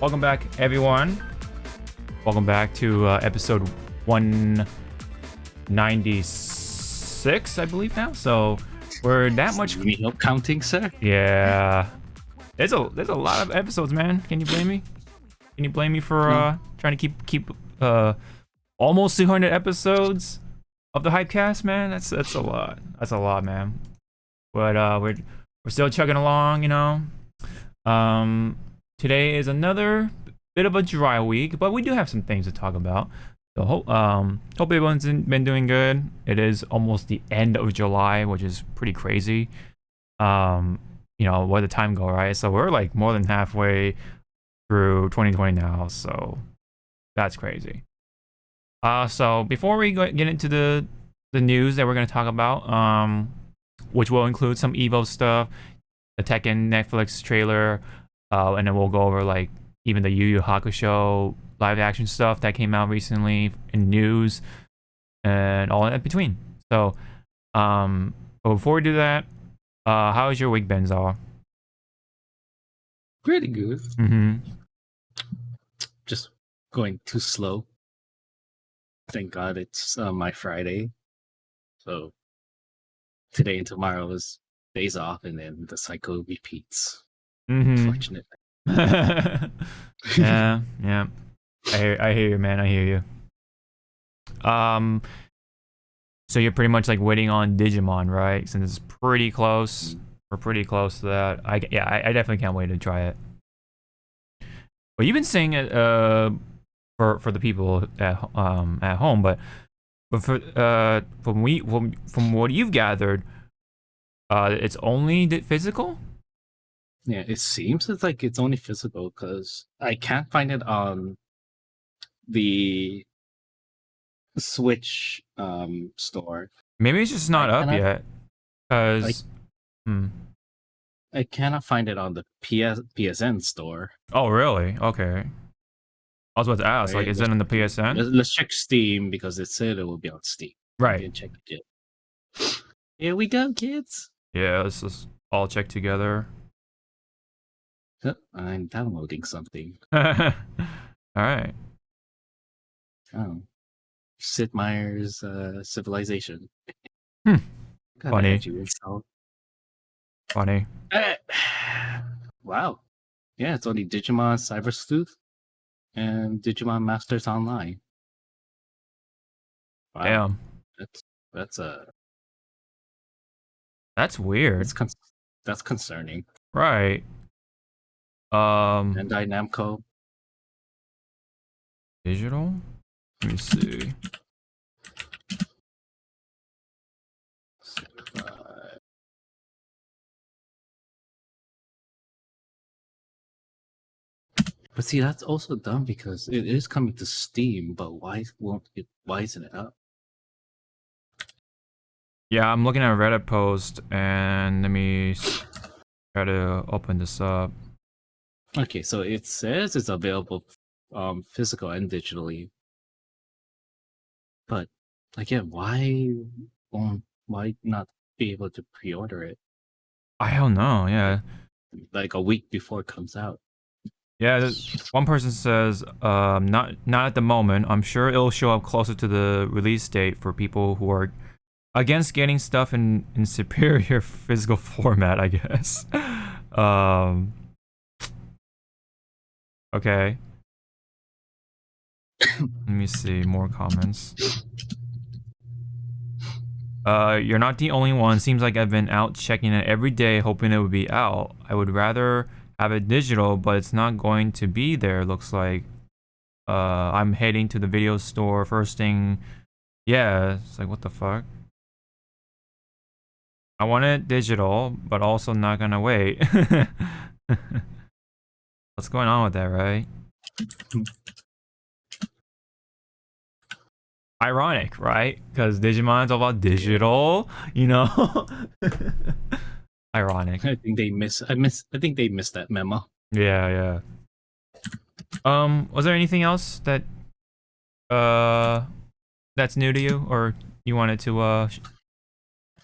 Welcome back, everyone. Welcome back to episode 196, I believe now. So we're that much. You need help counting, sir? Yeah, there's a lot of episodes, man. Can you blame me? Can you blame me for trying to keep almost 200 episodes of the Hypecast, man? That's a lot. That's a lot, man. But we're still chugging along, you know. Today is another bit of a dry week, but we do have some things to talk about. So hope everyone's been doing good. It is almost the end of July, which is pretty crazy. You know, where the time go, right? So we're like more than halfway through 2020 now, so that's crazy. So before we get into the news that we're gonna talk about, which will include some Evo stuff, the Tekken Netflix trailer, and then we'll go over like even the Yu Yu Hakusho live action stuff that came out recently in news and all in between. So, but before we do that, how has your week been, Zaw? Pretty good. Mm-hmm. Just going too slow. Thank God it's my Friday. So today and tomorrow is days off, and then the cycle repeats. Unfortunately. yeah. I hear you, man. I hear you. So you're pretty much like waiting on Digimon, right? Since it's pretty close. We're pretty close to that. I definitely can't wait to try it. But you've been saying it for the people at home, but for from what you've gathered, it's only physical. Yeah, it seems like it's only physical because I can't find it on the Switch store. Maybe it's just not up yet. Because I cannot find it on the PSN store. Oh, really? Okay. I was about to ask, Right, like, is it on the PSN? Let's check Steam because it said it will be on Steam. Right. I didn't check it yet. Here we go, kids. Yeah, let's just all check together. I'm downloading something. All right. Oh, Sid Meier's Civilization. Funny. Funny. Wow. Yeah, it's only Digimon Cyber Sleuth and Digimon Masters Online. Wow. Damn. That's weird. That's concerning. Right. Bandai Namco. Digital? Let me see. But see, that's also dumb because it is coming to Steam, but why isn't it up? Yeah, I'm looking at a Reddit post, and let me try to open this up. Okay, so it says it's available physical and digitally. But again, why not be able to pre-order it? I don't know, yeah. Like a week before it comes out. Yeah, one person says, not at the moment. I'm sure it'll show up closer to the release date for people who are against getting stuff in superior physical format, I guess. Okay. Let me see more comments. You're not the only one. Seems like I've been out checking it every day, hoping it would be out. I would rather have it digital, but it's not going to be there, looks like. I'm heading to the video store first thing. Yeah, it's like, what the fuck? I want it digital, but also not gonna wait. What's going on with that, right? Ironic, right? Because Digimon's all about digital, you know? Ironic. I think they missed that memo. Yeah. Was there anything else that that's new to you or you wanted to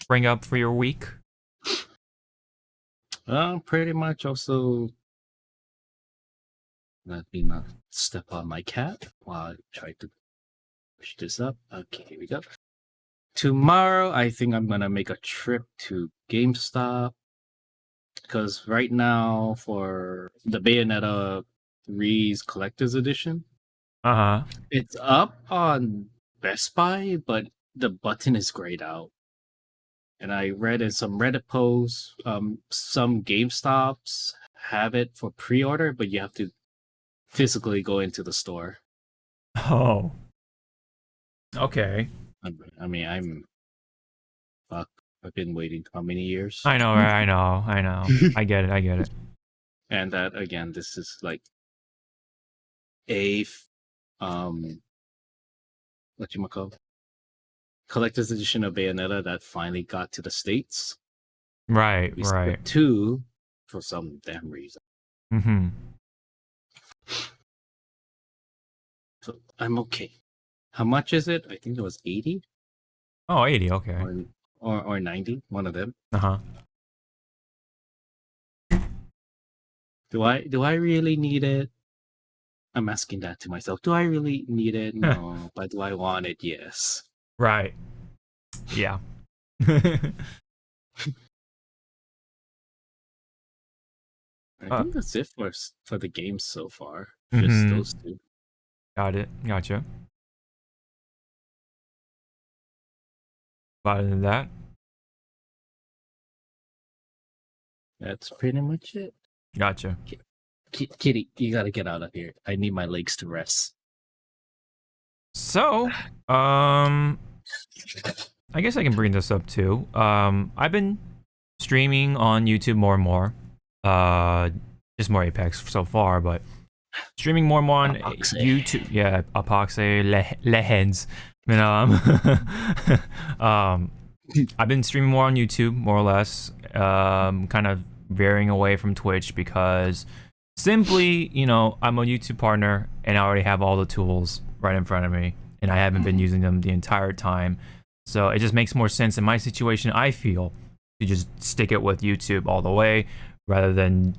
bring up for your week? Pretty much also Let me not step on my cat while I try to push this up. Okay, here we go. Tomorrow, I think I'm gonna make a trip to GameStop because right now for the Bayonetta 3's collector's edition, Uh-huh. it's up on Best Buy, but the button is grayed out. And I read in some Reddit posts, some GameStops have it for pre-order, but you have to physically go into the store. Oh. Okay. I mean, fuck. I've been waiting how many years? I know, right? I know. I get it. And that again, this is like a what you call collector's edition of Bayonetta that finally got to the States. Right, We right. skipped 2 for some damn reason. Mm-hmm. So I'm okay. How much is it? I think it was 80 Oh, 80, okay. or 90, one of them. Uh-huh. Do I really need it? I'm asking that to myself. Do I really need it? No. But do I want it? Yes. Right. Yeah. I think that's it for the games so far. Mhm. Just those 2. Got it. Gotcha. Other than that, That's pretty much it. gotcha. Kitty, you gotta get out of here. I need my legs to rest. So, I guess I can bring this up too. I've been streaming on YouTube more and more. Just more Apex so far, but streaming more and more on Apoxy. YouTube. Yeah, Apoxy Legends. I've been streaming more on YouTube, more or less. Kind of varying away from Twitch because simply, I'm a YouTube partner and I already have all the tools right in front of me, and I haven't been using them the entire time. So it just makes more sense in my situation, I feel, to just stick it with YouTube all the way rather than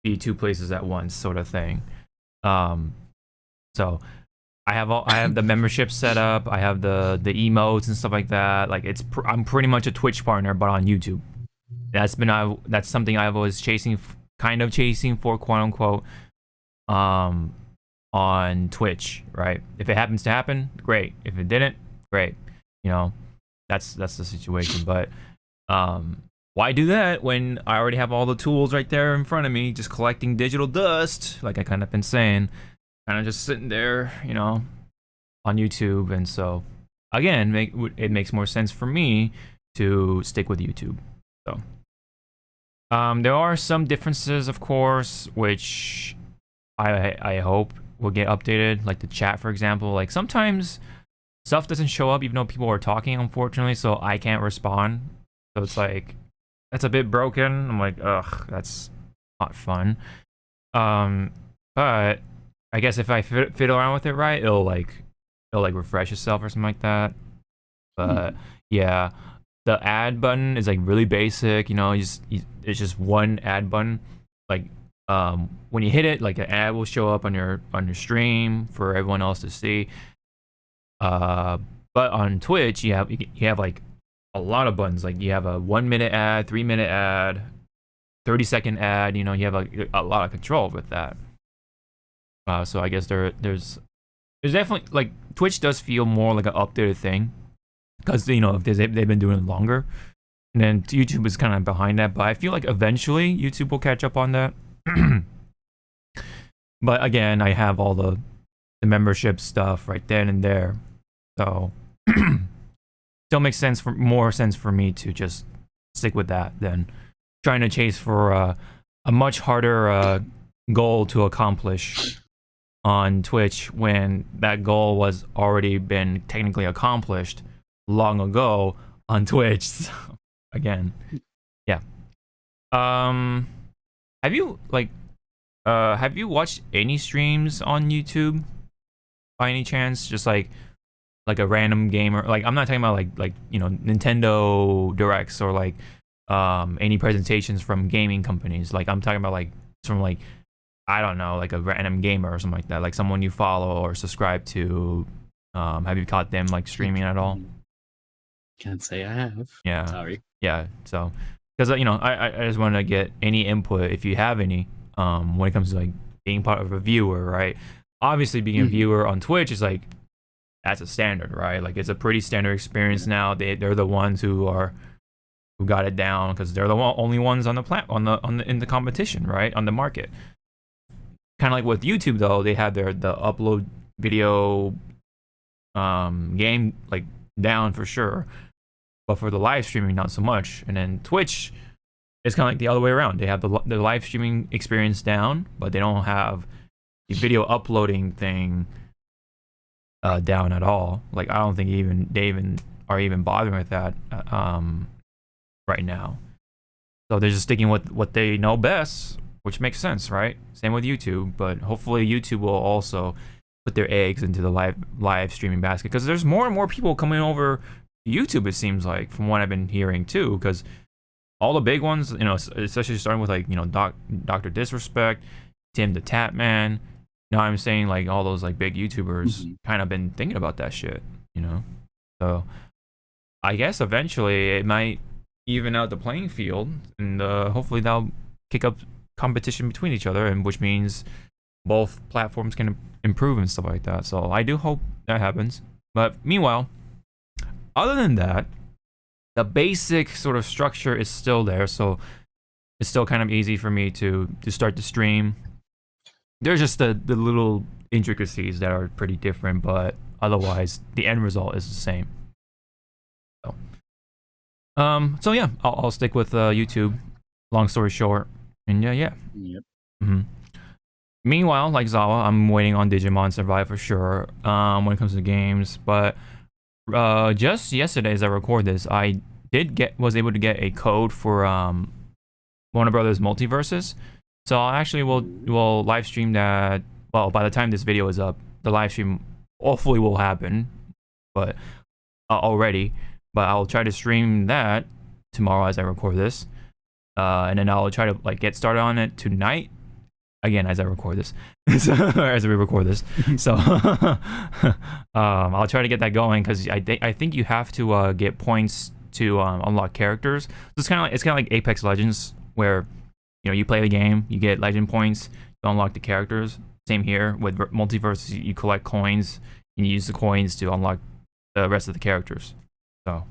be 2 places at once, sort of thing. So I have the membership set up. I have the emotes and stuff like that. Like I'm pretty much a Twitch partner, but on YouTube. That's something I was chasing for, quote unquote, on Twitch, right? If it happens to happen, great. If it didn't, great. That's the situation. But why do that when I already have all the tools right there in front of me, just collecting digital dust, like I kind of been saying, kind of just sitting there, on YouTube. And so again, it makes more sense for me to stick with YouTube. So there are some differences, of course, which I hope will get updated, like the chat, for example. Like sometimes stuff doesn't show up even though people are talking, unfortunately, so I can't respond. So it's like, that's a bit broken. I'm like, ugh, that's not fun. But I guess if I fiddle around with it right, it'll refresh itself or something like that. But yeah, the add button is like really basic. It's just one add button. Like when you hit it, like an ad will show up on your stream for everyone else to see. But on Twitch, you have like a lot of buttons. Like you have a 1-minute ad, 3-minute ad, 30-second ad. You have a lot of control with that. So I guess there's definitely, like, Twitch does feel more like an updated thing because if they've been doing it longer, and then YouTube is kind of behind that. But I feel like eventually YouTube will catch up on that. But again, I have all the membership stuff right then and there, so still makes more sense for me to just stick with that than trying to chase for a much harder goal to accomplish on Twitch when that goal was already been technically accomplished long ago on Twitch. So, again, yeah. Have you watched any streams on YouTube by any chance? Just like a random gamer. Like, I'm not talking about like Nintendo Directs or like any presentations from gaming companies. Like, I'm talking about like from like I don't know, like a random gamer or something like that, like someone you follow or subscribe to. Have you caught them like streaming at all? Can't say I have. Yeah, Sorry. yeah. So, because I just want to get any input if you have any, when it comes to like being part of a viewer, right? Obviously, being a viewer on Twitch is like that's a standard, right? Like it's a pretty standard experience now. They're the ones who got it down because they're the only ones on the in the competition, right? On the market. Kind of like with YouTube though, they have the upload video game like down for sure, but for the live streaming not so much. And then Twitch is kind of like the other way around. They have the live streaming experience down, but they don't have the video uploading thing down at all. Like I don't think they even are even bothering with that right now. So they're just sticking with what they know best, which makes sense, right? Same with YouTube, but hopefully YouTube will also put their eggs into the live streaming basket because there's more and more people coming over to YouTube. It seems like from what I've been hearing too, because all the big ones, especially starting with like Dr. Disrespect, Tim the Tap Man. Now I'm saying like all those like big YouTubers kind of been thinking about that shit, So I guess eventually it might even out the playing field, and hopefully that'll kick up competition between each other, and which means both platforms can improve and stuff like that. So I do hope that happens. But meanwhile, other than that, the basic sort of structure is still there, so it's still kind of easy for me to start the stream. There's just the little intricacies that are pretty different, but otherwise the end result is the same. So yeah, I'll stick with YouTube. Long story short, and yeah. Yep. Meanwhile, like Zawa, I'm waiting on Digimon Survive for sure. When it comes to games, but just yesterday as I record this, I was able to get a code for Warner Brothers Multiverses. So I actually will live stream that. Well, by the time this video is up, the live stream hopefully will happen, but already. But I'll try to stream that tomorrow as I record this, and then I'll try to like get started on it tonight. Again, as I record this, as we record this, so I'll try to get that going because I think you have to get points to unlock characters. So it's kind of like Apex Legends, where you play the game, you get legend points to unlock the characters. Same here with Multiverse, you collect coins and you use the coins to unlock the rest of the characters. So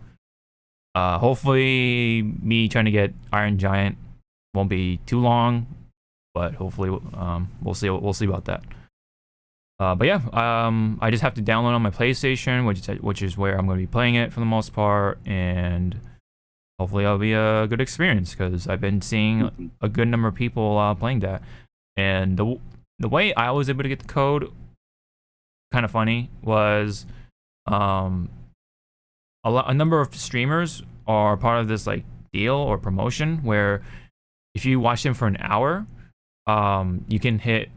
hopefully, me trying to get Iron Giant won't be too long. But hopefully, we'll see. We'll see about that. But yeah, I just have to download on my PlayStation, which is where I'm going to be playing it for the most part, and hopefully, it'll be a good experience because I've been seeing a good number of people playing that. And the way I was able to get the code, kind of funny, was a number of streamers are part of this like deal or promotion where if you watch them for an hour, you can hit !!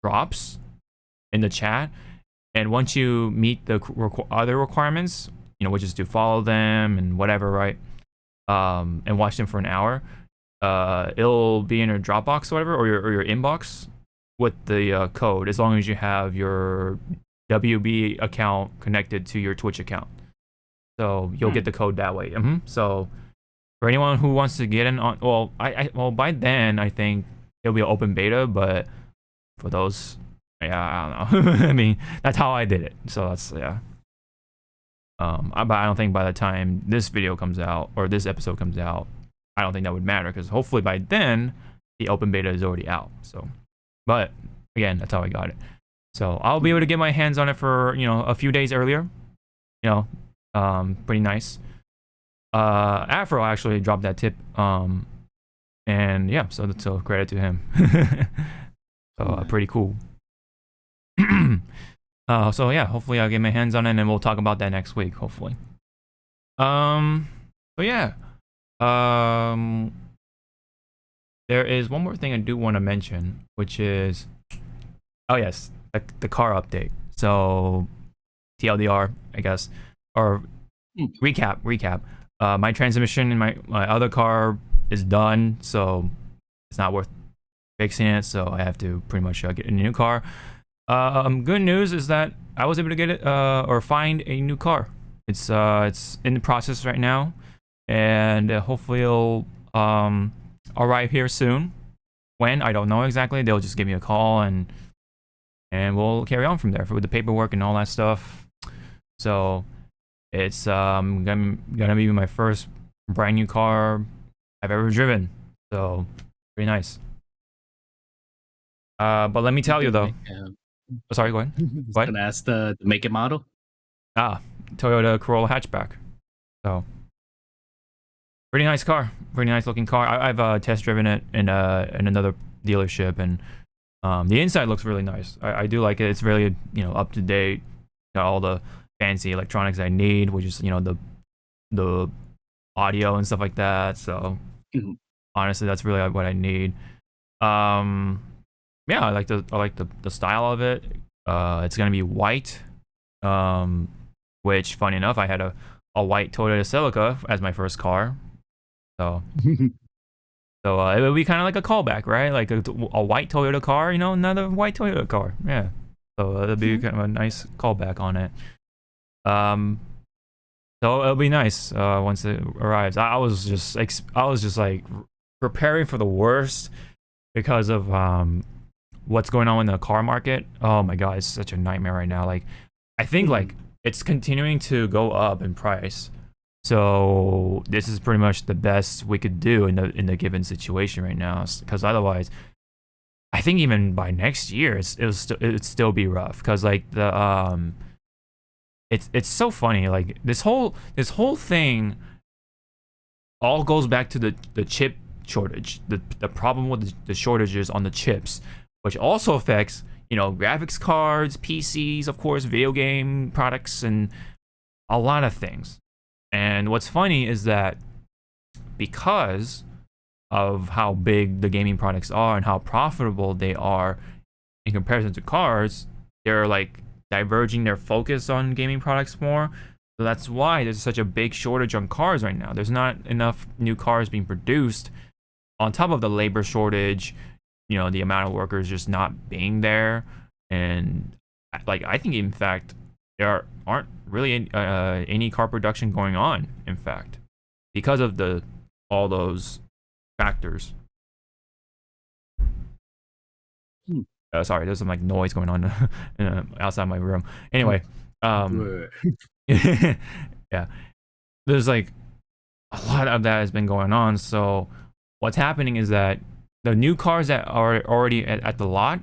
drops in the chat, and once you meet the other requirements, which is to follow them and whatever, right? And watch them for an hour, it'll be in your Dropbox or whatever, or your inbox with the code, as long as you have your WB account connected to your Twitch account. So you'll get the code that way. So for anyone who wants to get in on, well, by then I think it'll be an open beta, but for those, yeah, I don't know. I mean, that's how I did it. So that's yeah. But I don't think by the time this video comes out or this episode comes out, I don't think that would matter because hopefully by then the open beta is already out. So, but again, that's how I got it. So I'll be able to get my hands on it for a few days earlier. Pretty nice. Afro actually dropped that tip, and yeah, so credit to him. So pretty cool. So yeah, hopefully I'll get my hands on it, and we'll talk about that next week, hopefully. So yeah, there is one more thing I do want to mention, which is, oh yes, the car update. So TLDR, I guess, or recap. My transmission in my other car is done, so it's not worth fixing it, so I have to pretty much get a new car. Good news is that I was able to get it or find a new car. It's in the process right now, and hopefully it'll arrive here soon. When, I don't know exactly. They'll just give me a call and we'll carry on from there with the paperwork and all that stuff. So it's gonna be my first brand new car I've ever driven. So pretty nice. But let me tell you though. Oh, sorry, go ahead. What? Gonna ask the make and model. Toyota Corolla hatchback. So pretty nice car, pretty nice looking car. I've test driven it in another dealership, and the inside looks really nice. I do like it. It's really up to date. Got all the fancy electronics I need, which is the audio and stuff like that. So honestly, that's really what I need. Yeah, I like the style of it. It's gonna be white, which funny enough, I had a white Toyota Celica as my first car. So it would be kind of like a callback, right? Like a white Toyota car, another white Toyota car. Yeah. So it'll be kind of a nice callback on it. So it'll be nice once it arrives. I was just like preparing for the worst because of what's going on in the car market. Oh my god, it's such a nightmare right now. Like I think like it's continuing to go up in price. So this is pretty much the best we could do in the given situation right now, because otherwise I think even by next year it'd still be rough, because like the it's so funny, like this whole thing all goes back to the chip shortage, the problem with the shortages on the chips, which also affects graphics cards, PCs, of course, video game products, and a lot of things. And what's funny is that because of how big the gaming products are and how profitable they are in comparison to cars, they're like diverging their focus on gaming products more. So that's why there's such a big shortage on cars right now. There's not enough new cars being produced, on top of the labor shortage, the amount of workers just not being there. And like I think in fact there aren't really any car production going on, in fact, because of all those factors. Sorry, there's some like noise going on outside my room. Anyway, yeah, there's like a lot of that has been going on. So what's happening is that the new cars that are already at the lot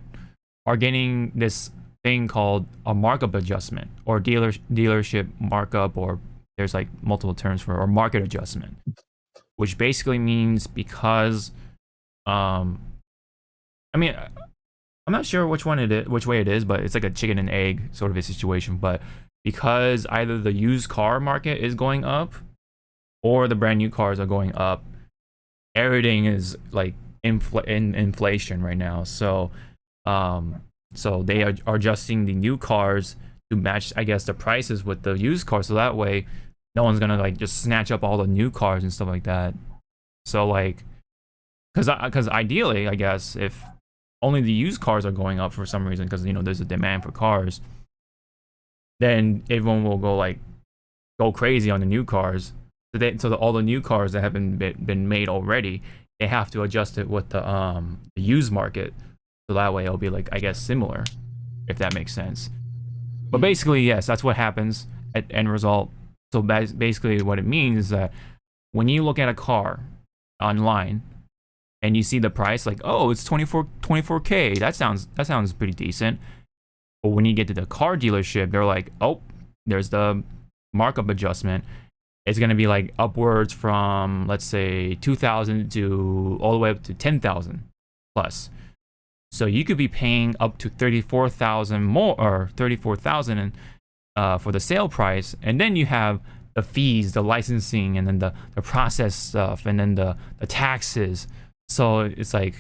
are getting this thing called a markup adjustment, or dealership markup, or there's like multiple terms for, or market adjustment, which basically means because I mean, I'm not sure which way it is, but it's like a chicken and egg sort of a situation. But because either the used car market is going up or the brand new cars are going up, everything is like in inflation right now. So so they are adjusting the new cars to match, I guess, the prices with the used cars, so that way no one's gonna like just snatch up all the new cars and stuff like that. So like, because ideally, I guess, if only the used cars are going up for some reason, because there's a demand for cars, then everyone will go crazy on the new cars. So all the new cars that have been made already, they have to adjust it with the used market. So that way it'll be like, I guess, similar, if that makes sense. But basically, yes, that's what happens at end result. So basically what it means is that when you look at a car online and you see the price, like, oh, it's 24K, that sounds pretty decent. But when you get to the car dealership, they're like, oh, there's the markup adjustment. It's gonna be like upwards from, let's say, 2,000 to all the way up to 10,000 plus. So you could be paying up to 34,000 more, or 34,000 for the sale price, and then you have the fees, the licensing, and then the process stuff, and then the taxes. So it's like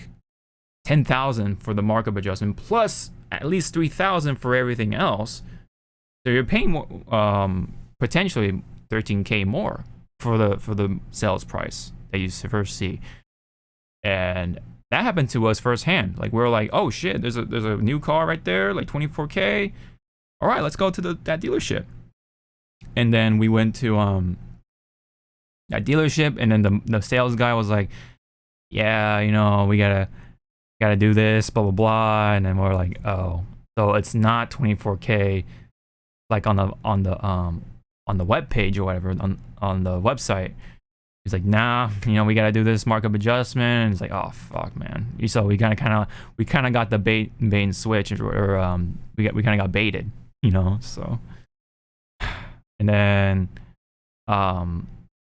10,000 for the markup adjustment, plus at least 3,000 for everything else. So you're paying more, potentially 13K more for the sales price that you first see. And that happened to us firsthand. Like we were like, oh shit, there's a new car right there, like 24K. All right, let's go to that dealership. And then we went to that dealership, and then the sales guy was like, yeah, you know, we gotta do this, blah blah blah. And then we're like, oh, so it's not 24K like on the web page or whatever, on the website. He's like, nah, you know, we gotta do this markup adjustment. And it's like, oh fuck, man. So we kind of got the bait and switch, or we kind of got baited, you know. So, and then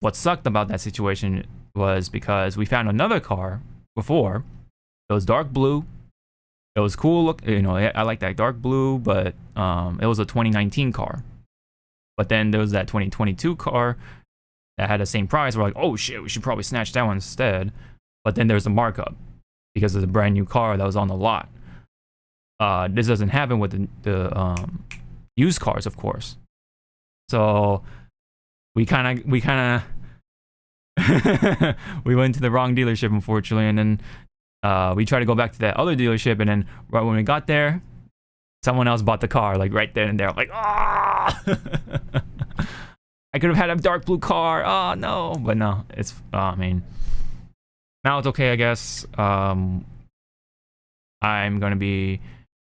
what sucked about that situation was because we found another car before. It was dark blue. It was cool look, you know. I like that dark blue, but it was a 2019 car. But then there was that 2022 car that had the same price. We're like, oh shit, we should probably snatch that one instead. But then there's a markup because it's a brand new car that was on the lot. This doesn't happen with the used cars, of course. So we kind of we went to the wrong dealership, unfortunately, and then we tried to go back to that other dealership, and then right when we got there, someone else bought the car, like right then and there. Like, ah, I could have had a dark blue car. Oh no, but no, it's. I mean, now it's okay, I guess. I'm gonna be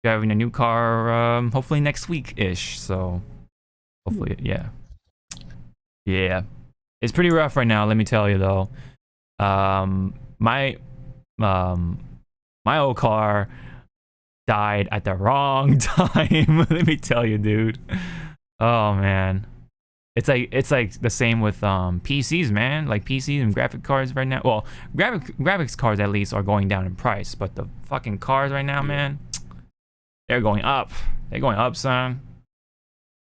driving a new car, hopefully next week ish. So, hopefully, yeah. It's pretty rough right now. Let me tell you though. My old car died at the wrong time. Let me tell you, dude. Oh man, it's like the same with PCs, man. Like PCs and graphic cards right now. Well, graphics cards at least are going down in price, but the fucking cars right now, man, they're going up. They're going up, son.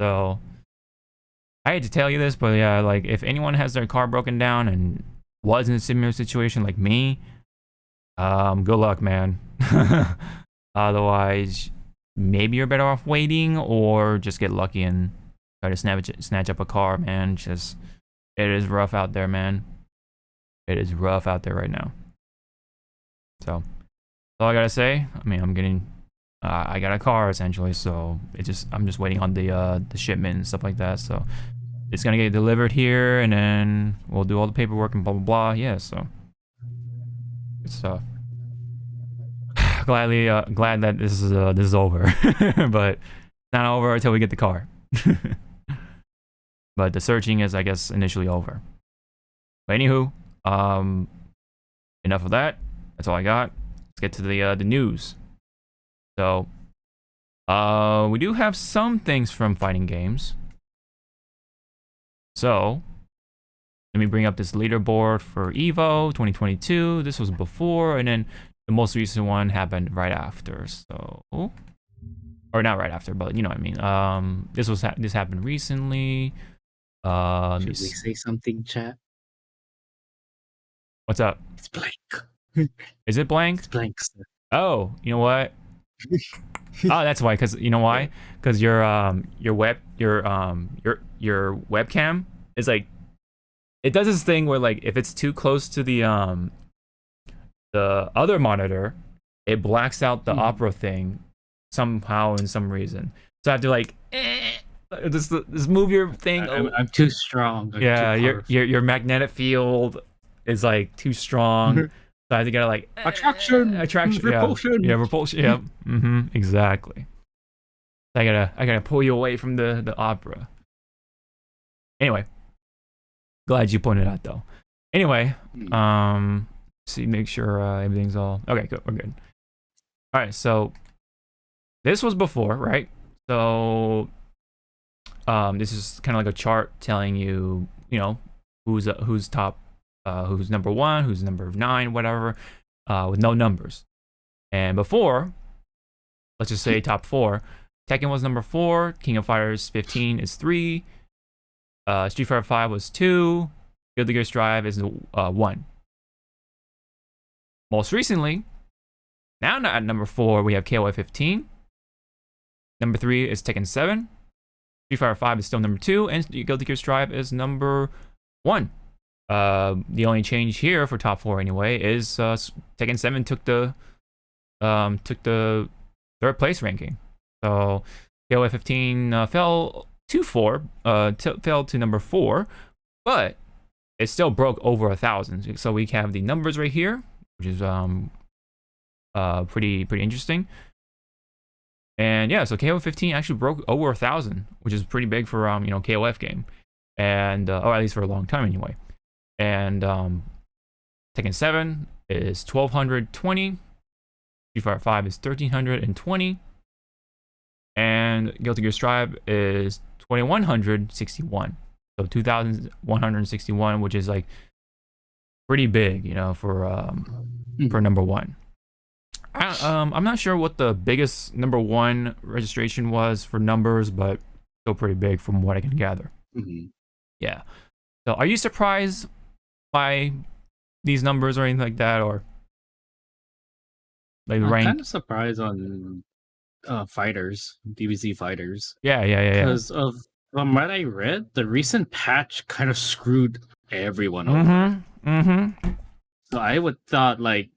So I hate to tell you this, but yeah, like if anyone has their car broken down and was in a similar situation like me, good luck, man. Otherwise, maybe you're better off waiting, or just get lucky and try to snatch up a car, man. Just, it is rough out there, man. It is rough out there right now. So, that's all I gotta say. I mean, I got a car essentially, so I'm just waiting on the shipment and stuff like that. So, it's gonna get delivered here, and then we'll do all the paperwork and blah blah blah. Yeah, so good stuff. Glad that this is over, but not over until we get the car. But the searching is, I guess, initially over. But anywho, enough of that. That's all I got. Let's get to the news. So, we do have some things from fighting games. So, let me bring up this leaderboard for EVO 2022. This was before, and then the most recent one happened right after. So, or not right after, but you know what I mean. This happened recently. Should we say something, chat? What's up? It's blank. Is it blank? It's blank, sir. Oh, you know what? Oh, that's why. Cause you know why? Cause your webcam is like, it does this thing where like if it's too close to the other monitor, it blacks out the Opera thing somehow in some reason. So I have to like just move your thing. I'm too strong. Yeah, your magnetic field is like too strong. So I have to get like attraction, repulsion. Yeah, repulsion. Yeah, exactly. I gotta pull you away from the Opera. Anyway, glad you pointed out though. Anyway, see, make sure everything's all okay. Good, we're good. All right, so this was before, right? So this is kind of like a chart telling you, you know, who's top. Who's number 1, who's number 9, whatever, with no numbers. And before, let's just say top 4, Tekken was number 4, King of Fighters 15 is 3, Street Fighter 5 was 2, Guilty Gear Strive is 1. Most recently, now at number 4, we have KOF 15. Number 3 is Tekken 7. Street Fighter 5 is still number 2, and Guilty Gear Strive is number 1. The only change here for top 4 anyway is Tekken 7 took the third place ranking. So KOF 15 fell to number 4, but it still broke over 1,000. So we have the numbers right here, which is pretty interesting. And yeah, so KOF 15 actually broke over 1,000, which is pretty big for KOF game, and or at least for a long time anyway. And Tekken 7 is 1,220. Street Fighter 5 is 1,320. And Guilty Gear Strive is 2,161. So 2,161, which is like pretty big, for number 1. I'm not sure what the biggest number 1 registration was for numbers, but still pretty big from what I can gather. Mm-hmm. Yeah. So are you surprised by these numbers or anything like that, or like the I'm rank? kind of surprised on fighters, DBZ fighters. Yeah. Because from what I read, the recent patch kind of screwed everyone over. So I would thought like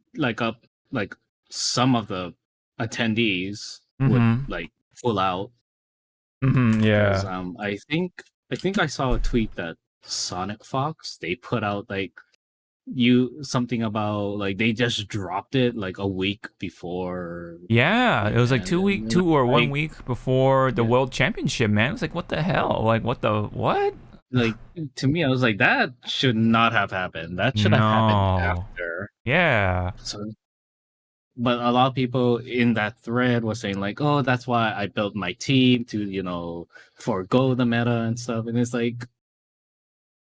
some of the attendees would like pull out. Yeah. 'Cause, I think I saw a tweet that Sonic Fox, they put out like something about like they just dropped it like a week before. Yeah, it was like 1 week before the Yeah. World Championship, man. It was like, what the hell? Like, what? Like to me, I was like, that should not have happened. That should have happened No. after. Yeah. So, but a lot of people in that thread were saying like, oh, that's why I built my team to forego the meta and stuff. And it's like,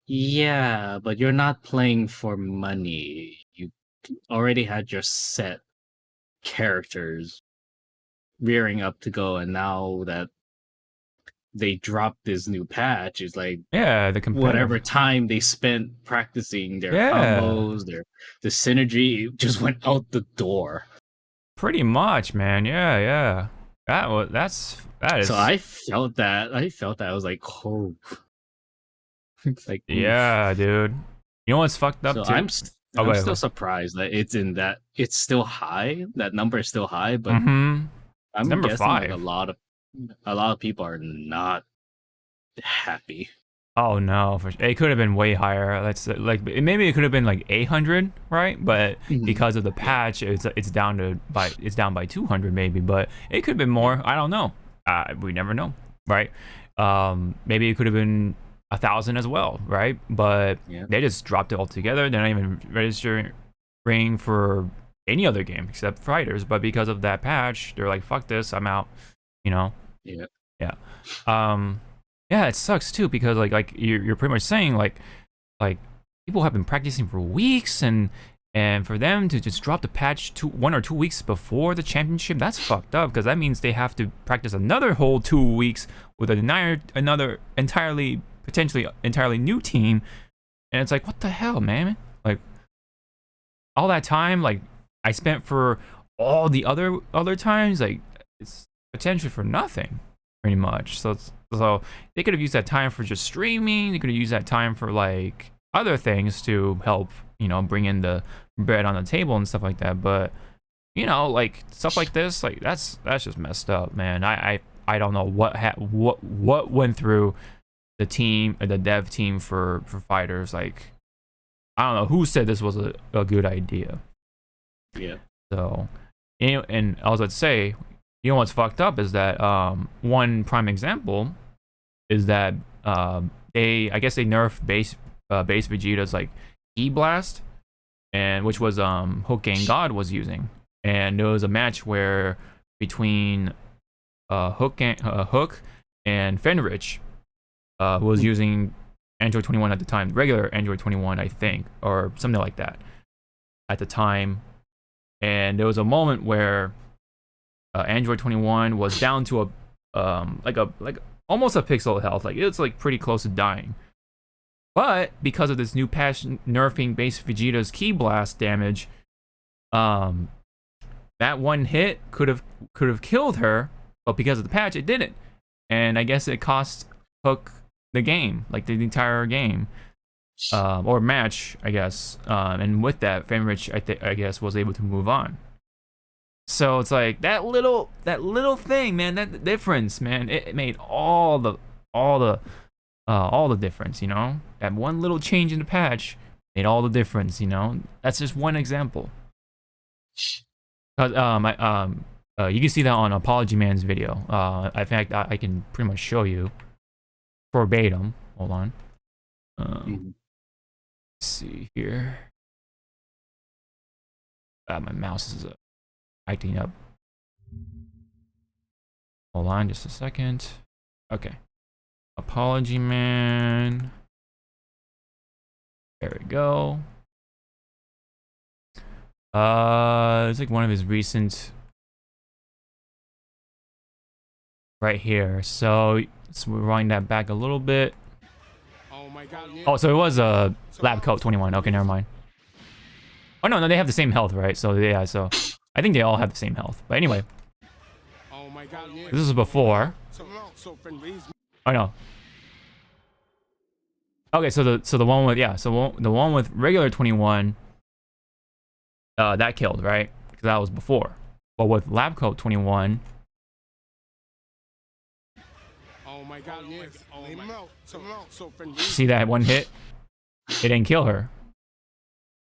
yeah, but you're not playing for money. You already had your set characters rearing up to go, and now that they dropped this new patch, it's like, Yeah, the whatever time they spent practicing their combos, the synergy just went out the door. Pretty much, man. Yeah. That is. So I felt that. I was like, oh. It's like, yeah, dude. You know what's fucked up so too? I'm still surprised that it's still high. That number is still high, but I'm number guessing 5. like a lot of people are not happy. Oh no, it could have been way higher. That's like maybe it could have been like 800, right? But because of the patch, it's down by 200 maybe. But it could have been more. I don't know. We never know, right? Maybe it could have been 1,000 as well, right? But they just dropped it all together. They're not even registering for any other game except Fighters. But because of that patch, they're like, "Fuck this, I'm out." Yeah. Yeah, it sucks too because like you're pretty much saying like people have been practicing for weeks and for them to just drop the patch 1 or 2 weeks before the championship, that's fucked up because that means they have to practice another whole 2 weeks with another potentially entirely new team, and it's like, what the hell, man? Like all that time like I spent for all the other times, like it's potentially for nothing pretty much. So they could have used that time for just streaming. They could have used that time for like other things to help bring in the bread on the table and stuff like that. But like stuff like this, like that's just messed up, man. I don't know what went through the team, the dev team for Fighters. Like I don't know who said this was a good idea. Yeah. So and I was about to say, what's fucked up is that one prime example is that I guess they nerfed base Vegeta's like E-Blast, and which was Hook Gang God was using, and there was a match where between Hook and Fenrich, who was using Android 21 at the time, regular Android 21 I think, or something like that at the time, and there was a moment where Android 21 was down to like almost a pixel health, like it's like pretty close to dying. But because of this new patch nerfing base Vegeta's Ki Blast damage, that one hit could have killed her, but because of the patch, it didn't. And I guess it cost Hook the game, like the entire game. or match, I guess. And with that, Fenrich, I guess, was able to move on. So it's like that little thing, man. That difference, man. It made all the difference. You know, that one little change in the patch made all the difference. You know, that's just one example. You can see that on Apology Man's video. In fact, I can pretty much show you verbatim. Hold on. Let's see here. My mouse is acting up. Hold on just a second. Okay. Apology Man. There we go. It's like one of his recent right here. So let's rewind that back a little bit. Oh my God. Oh, so it was a Lab Coat 21. Okay, never mind. Oh no, they have the same health, right? So yeah, so I think they all have the same health. But anyway, Oh my God. this is before. Oh no. Okay, so the one with the one with regular 21, that killed, right? Because that was before. But with Lab Coat 21, oh my God. see that one hit? It didn't kill her.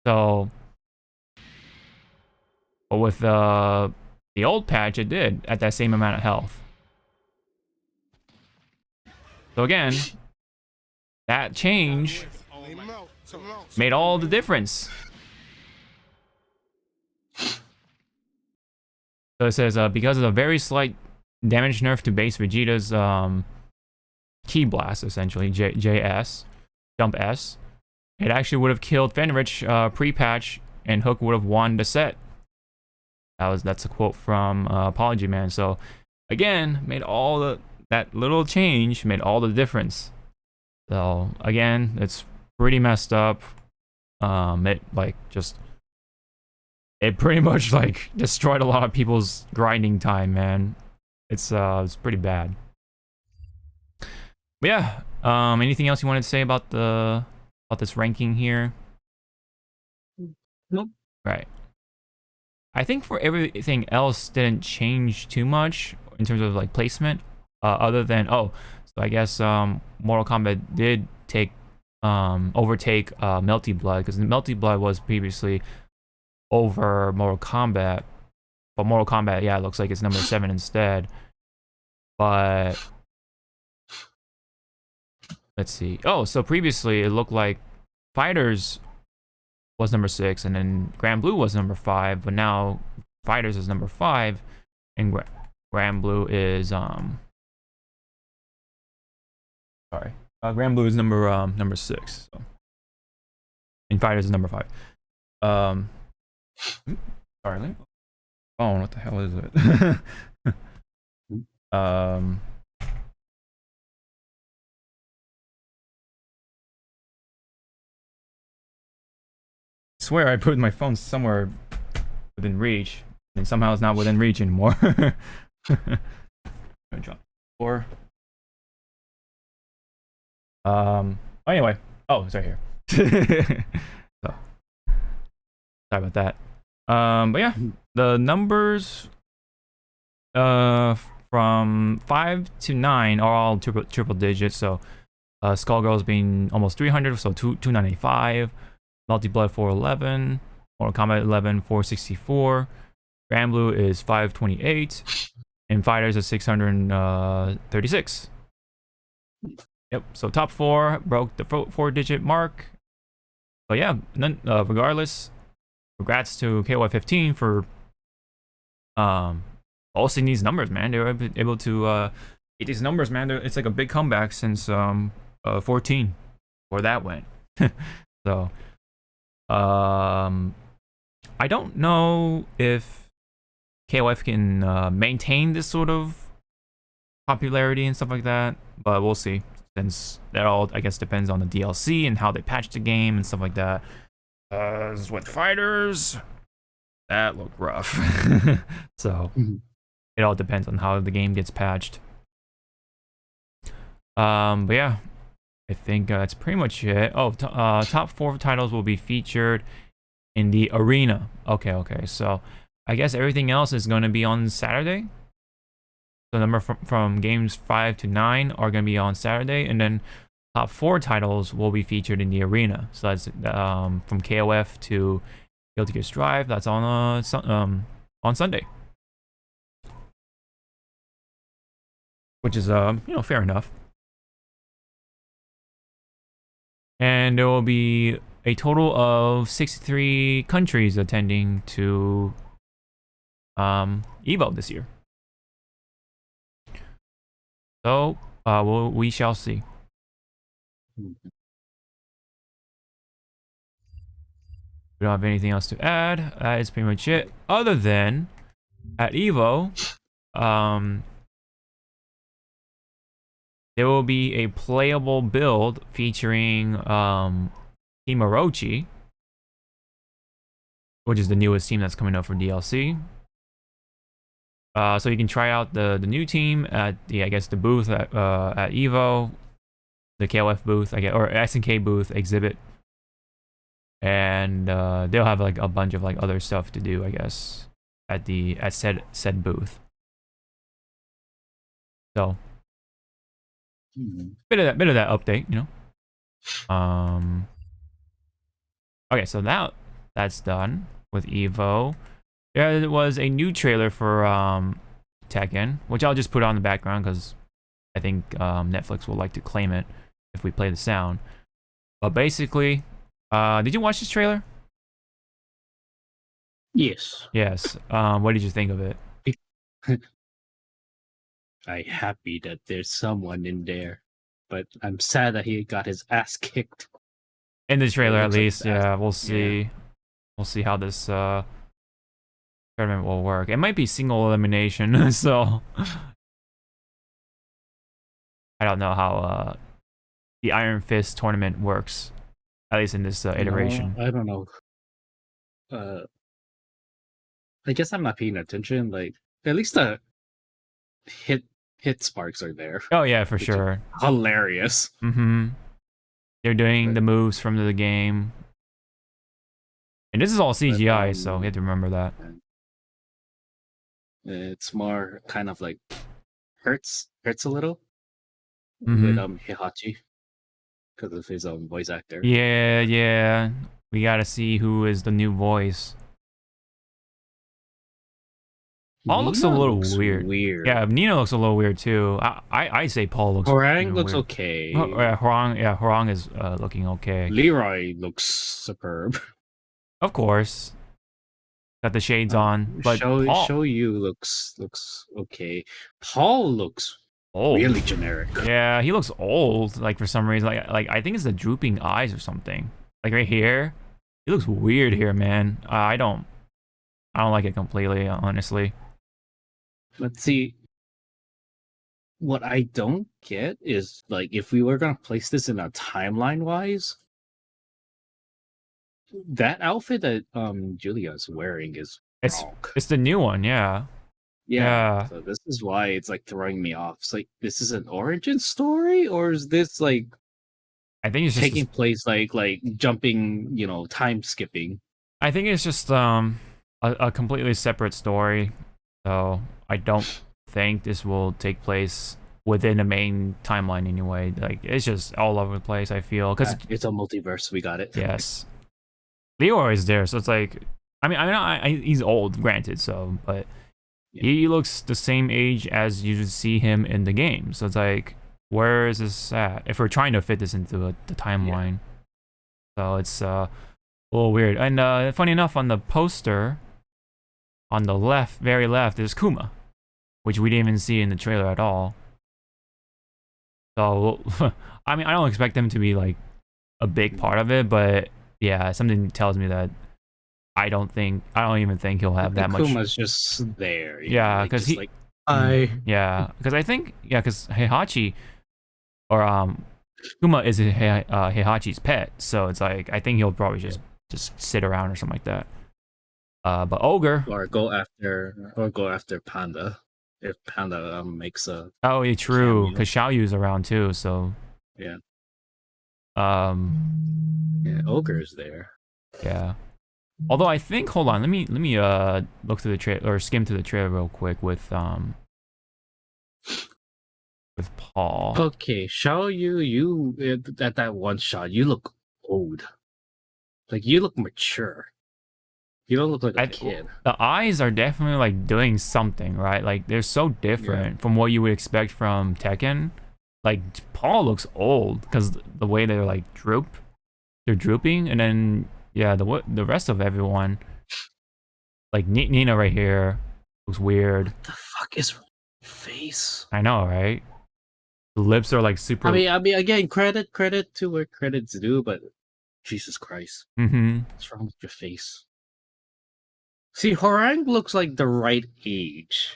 So, but with the old patch, it did at that same amount of health. So again, that change made all the difference. So it says, because of the very slight damage nerf to base Vegeta's Ki Blast, essentially, JS, Jump S, it actually would have killed Fenrich pre-patch, and Hook would have won the set. That's a quote from Apology Man. So again, that little change made all the difference. So again, it's pretty messed up. It pretty much like destroyed a lot of people's grinding time, man. It's pretty bad. But yeah, anything else you wanted to say about this ranking here? Nope. Right. I think for everything else didn't change too much in terms of like placement, other than so I guess Mortal Kombat did overtake Melty Blood, because Melty Blood was previously over Mortal Kombat, but Mortal Kombat, yeah, it looks like it's number 7 instead. But let's see. Oh, so previously it looked like Fighters was number 6, and then Grand Blue was number 5, but now Fighters is number 5, and Grand Blue is Grand Blue is number 6. So, and Fighters is number 5. Sorry. Oh, what the hell is it? Swear I put my phone somewhere within reach, and somehow it's not within reach anymore. Or anyway, it's right here. So sorry about that. But yeah, the numbers from 5 to 9 are all triple digits. So Skullgirls being almost 300, so 295. Melty Blood 411, Mortal Kombat 11 464, Grand Blue is 528, and Fighters is 636. Yep, so top 4 broke the 4-digit mark. But yeah, regardless, congrats to KOF15 for posting these numbers, man. They were able to get these numbers, man. It's like a big comeback since 14, where that went. So I don't know if KOF can maintain this sort of popularity and stuff like that, but we'll see, since that all, I guess, depends on the DLC and how they patch the game and stuff like that. With Fighters, that looked rough. So it all depends on how the game gets patched. But yeah, I think that's pretty much it. Oh, top 4 titles will be featured in the arena. Okay. So I guess everything else is going to be on Saturday. The number from games 5 to 9 are going to be on Saturday, and then top 4 titles will be featured in the arena. So that's from KOF to Guilty Gear Strive. That's on Sunday, which is fair enough. And there will be a total of 63 countries attending to Evo this year. So we shall see. We don't have anything else to add. That is pretty much it. Other than at Evo, there will be a playable build featuring Team Orochi, which is the newest team that's coming up for DLC. So you can try out the new team at the booth at Evo, the KOF booth, or SNK booth exhibit, and they'll have like a bunch of like other stuff to do, I guess, at said booth. So bit of that update, you know. Okay, so now that's done with Evo. There was a new trailer for Tekken, which I'll just put on the background because I think Netflix will like to claim it if we play the sound. But basically, did you watch this trailer? Yes. Yes. What did you think of it? I'm happy that there's someone in there, but I'm sad that he got his ass kicked. In the trailer, at looks like least. Yeah, we'll see. Yeah. We'll see how this tournament will work. It might be single elimination, so I don't know how the Iron Fist tournament works, at least in this iteration. No, I don't know. I guess I'm not paying attention. Like, at least the hit sparks are there. Oh yeah, for Which is sure. Hilarious. They're doing the moves from the game, and this is all CGI, so you have to remember that. It's more kind of like hurts a little with Heihachi because of his own voice actor. Yeah. We gotta see who is the new voice. Paul looks a little weird. Yeah, Nina looks a little weird too. I say Paul looks. Hwoarang looks weird. okay. Hwoarang is looking okay. Leroy looks superb. Of course. Got the shades on, but Show you looks okay. Paul looks old. Really generic. Yeah, he looks old. Like for some reason, like I think it's the drooping eyes or something. Like right here, he looks weird here, man. I don't like it completely, honestly. Let's see. What I don't get is like if we were gonna place this in a timeline wise, that outfit that Julia's wearing is wrong. It's the new one, yeah. Yeah. So this is why it's like throwing me off. It's like, this is an origin story, or is this like I think it's just taking place like jumping, time skipping? I think it's just a completely separate story. So I don't think this will take place within the main timeline anyway. Like it's just all over the place, I feel, because it's a multiverse. We got it. Yes. Leroy is there, so it's like, I mean, he's old, granted, so, but he looks the same age as you see him in the game. So it's like, where is this at? If we're trying to fit this into the timeline, so it's a little weird. And funny enough, on the poster, on the left, very left, is Kuma, which we didn't even see in the trailer at all. So, I mean, I don't expect them to be like a big part of it, but yeah, something tells me that I don't even think he'll have that much. Kuma's just there. Yeah, because he. Like, hi. Yeah, because I think because Heihachi or Kuma is Heihachi's pet, so it's like I think he'll probably just sit around or something like that. But Ogre or go after Panda if Panda makes a. Oh yeah, true. Because Xiaoyu's around too, so yeah. Yeah, Ogre's there. Yeah. Although I think, hold on, let me look through the trailer or skim through the trailer real quick with Paul. Okay, Shao you at that one shot, you look old. Like you look mature. You don't look like a kid. The eyes are definitely like doing something, right? Like they're so different from what you would expect from Tekken. Like Paul looks old because the way they're like they're drooping, and then yeah, the rest of everyone, like Nina right here, looks weird. What the fuck is wrong with your face? I know, right? The lips are like super. I mean, again, credit to where credit's due, but Jesus Christ, what's wrong with your face? See, Horang looks like the right age.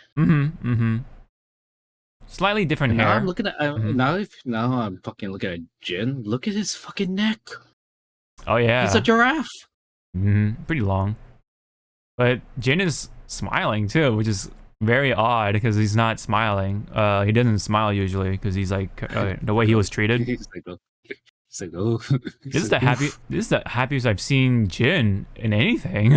Slightly different And hair. now I'm looking at now I'm fucking looking at Jin. Look at his fucking neck. Oh yeah, He's a giraffe. Pretty long. But Jin is smiling too, which is very odd because he's not smiling. He doesn't smile usually because he's like the way he was treated. He's like, oh. This is the happiest I've seen Jin in anything.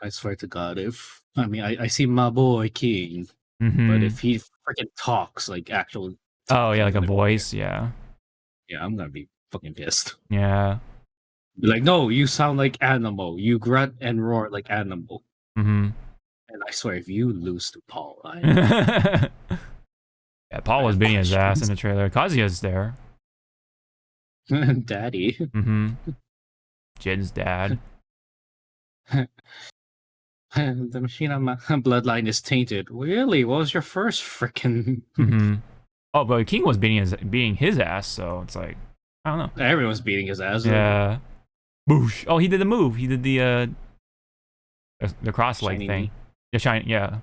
I swear to God, if I see my boy King, Mm-hmm. but if he freaking talks like actual, oh yeah, like a voice, yeah, I'm gonna be fucking pissed. yeah. Be like, no, you sound like animal. You grunt and roar like animal. And I swear, if you lose to Paul, yeah, Paul was beating his ass in the trailer. Kazuya's there. Daddy. Jin's dad. The machine on my bloodline is tainted. Really? What was your first freaking? Oh, but King was beating his ass, so it's like I don't know. Everyone's beating his ass. Yeah. Boosh. Oh, he did the move. He did the cross leg thing. Knee. Yeah, shine. Yeah.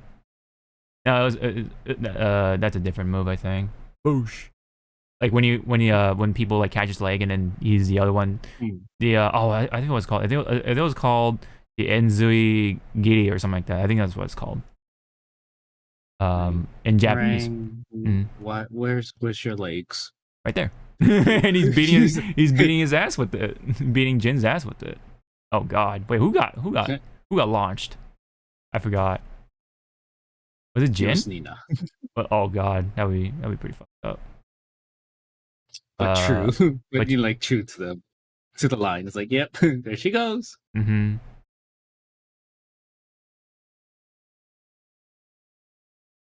No, it was, that's a different move, I think. Boosh. Like when people like catch his leg and then he's the other one. The I think it was called. I think it was called the Enzui Giri or something like that. I think that's what it's called. In Japanese. Where's your legs? Right there. And he's beating his ass with it. Beating Jin's ass with it. Oh god. Wait, who got launched? I forgot. Was it Jin? Nina. But oh god, that'd be pretty fucked up. But true. but you like true to the line. It's like, yep, there she goes.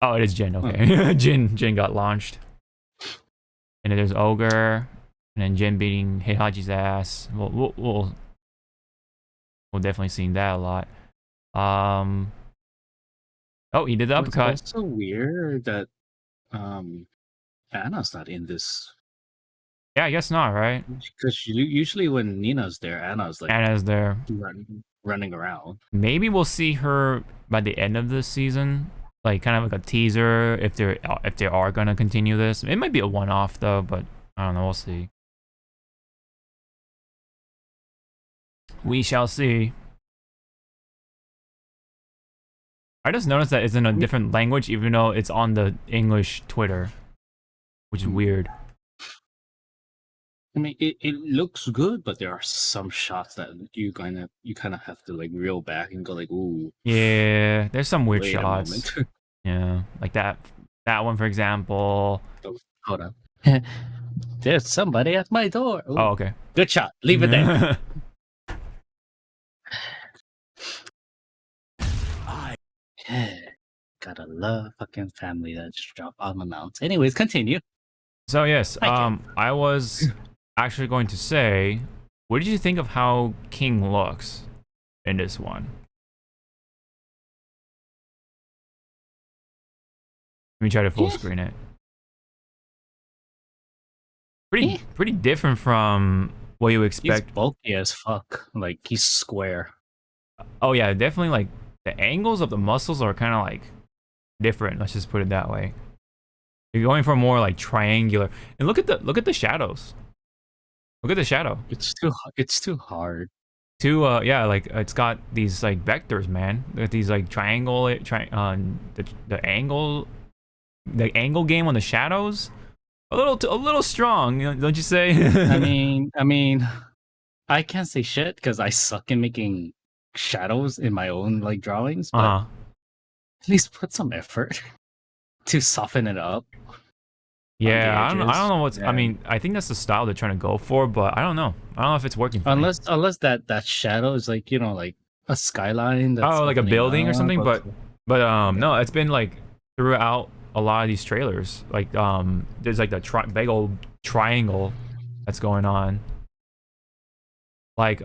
Oh, it is Jin. Okay, Jin got launched, and then there's Ogre, and then Jin beating Heihachi's ass. We'll definitely seen that a lot. Oh, he did the uppercut. It's also weird that Anna's not in this. Yeah, I guess not, right? Because usually when Nina's there, Anna's there running around. Maybe we'll see her by the end of this season. Like kind of like a teaser if they are gonna continue this. It might be a one-off though, but I don't know. We'll see. We shall see. I just noticed that it's in a different language, even though it's on the English Twitter, which is weird. I mean, it looks good, but there are some shots that you kind of have to like reel back and go like, ooh. Yeah, there's some weird shots. Yeah, like that one for example. Oh, hold on. There's somebody at my door. Ooh. Oh, okay. Good shot. Leave it there. Gotta love fucking family that just drop unannounced. Anyways, continue. So yes, I was actually going to say, what did you think of how King looks in this one? Let me try to full screen it. Pretty different from what you expect. He's bulky as fuck. Like he's square. Oh yeah, definitely. Like the angles of the muscles are kind of like different. Let's just put it that way. You're going for more like triangular. And look at the shadows. Look at the shadow. It's too hard. Yeah, like it's got these like vectors, man. These like the angle game on the shadows a little strong, don't you say? I can't say shit because I suck in making shadows in my own like drawings, but Uh-huh. at least put some effort to soften it up. Yeah, I don't edges, know what's. I and- mean, I think that's the style they're trying to go for, but I don't know. I don't know if it's working for me. Unless that shadow is like like a skyline that's Oh, like a opening building or up, something, but no, Yeah. it's been like throughout a lot of these trailers. Like there's like the big old triangle that's going on. Like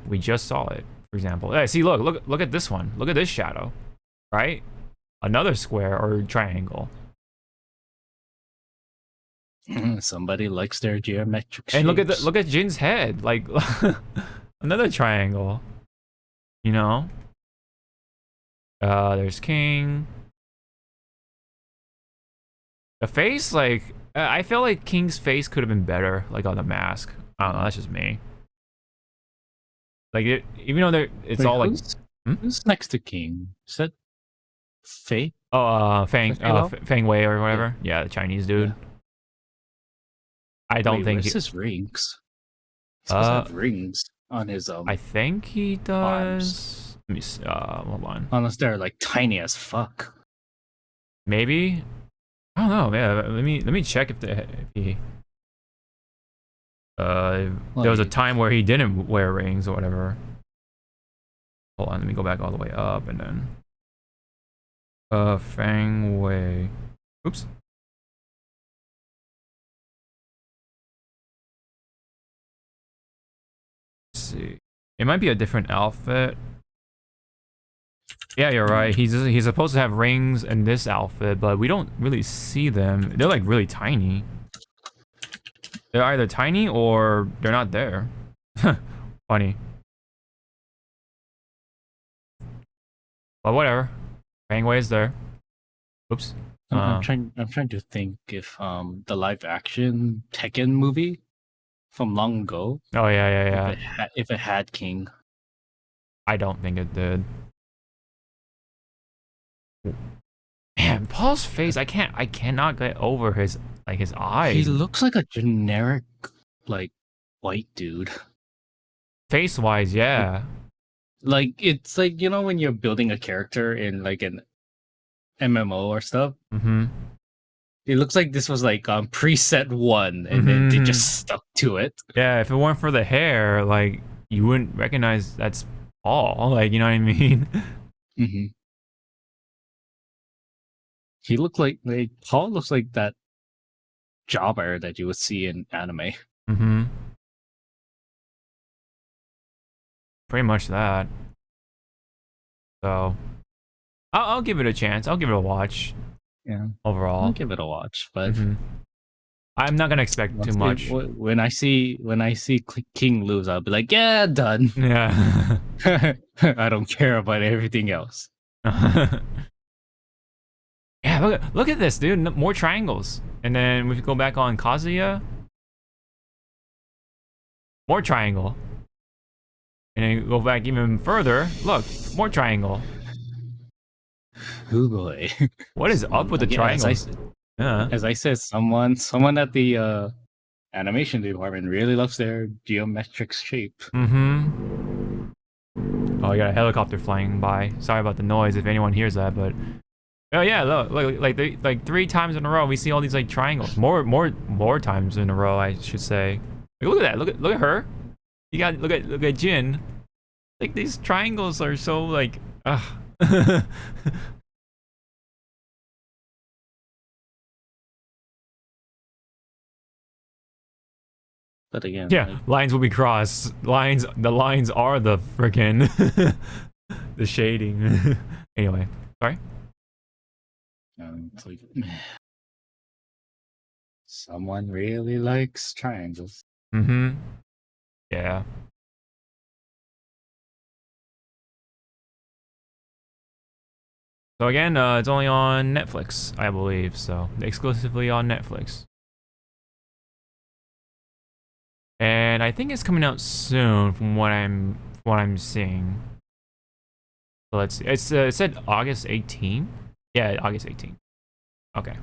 we just saw it, for example. Hey, see, look at this one. Look at this shadow, right? Another square or triangle. Somebody likes their geometric And shapes. look at Jin's head, like another triangle. You know. There's King. The face, like I feel like King's face could have been better, like on the mask. I don't know. That's just me. Like even though it's Wait, all like who's next to King? Is that Faye? Fang Halo? Fang Wei or whatever. Yeah, the Chinese dude. Yeah. I don't Wait, think where's he, his rings? He's supposed to have rings on his I think he does. arms. Let me see, hold on. Unless they're like tiny as fuck. Maybe. I don't know. Yeah, let me check if he. There was a Like- time where he didn't wear rings or whatever. Hold on, let me go back all the way up and then. Fang Wei. Oops. Let's see. It might be a different outfit. Yeah, you're right. He's supposed to have rings in this outfit, but we don't really see them. They're like really tiny. They're either tiny or they're not there. Funny. But whatever. Fang Wei is there. Oops. I'm trying to think if the live action Tekken movie from long ago, Oh yeah. if it had King. I don't think it did. Man, Paul's face, I cannot get over his eyes. He looks like a generic like white dude. Face wise, yeah. Like it's like when you're building a character in like an MMO or stuff. Mm-hmm. It looks like this was like preset one, and then they Mhm. just stuck to it. Yeah, if it weren't for the hair, like you wouldn't recognize that's Paul. Like, you know what I mean? Mm-hmm. He looked like Paul looks like that jobber that you would see in anime. Mm-hmm. Pretty much that. So I'll give it a chance. I'll give it a watch. Yeah. Overall. I'll give it a watch, but Mhm. I'm not gonna expect too much. When I see King lose, I'll be like, yeah, done. Yeah. I don't care about everything else. Yeah, look at this, dude. More triangles. And then we go back on Kazuya. More triangle. And then go back even further. Look, more triangle. Oh boy. What is up with the Again, triangles? Yeah. As I said, someone at the animation department really loves their geometric shape. Mm-hmm. Oh, I got a helicopter flying by. Sorry about the noise if anyone hears that, but oh yeah, look, like 3 times in a row we see all these like triangles. More times in a row, I should say. Like, look at that. Look at her. You got look at Jin. Like these triangles are so like But again, yeah, lines will be crossed. The lines are the freaking the shading. Anyway, sorry. It's like, someone really likes triangles. Mm-hmm. Yeah. So again, it's only on Netflix, I believe. So exclusively on Netflix. And I think it's coming out soon, from what I'm seeing. So let's see. It said August 18th. Yeah, August 18th. Okay.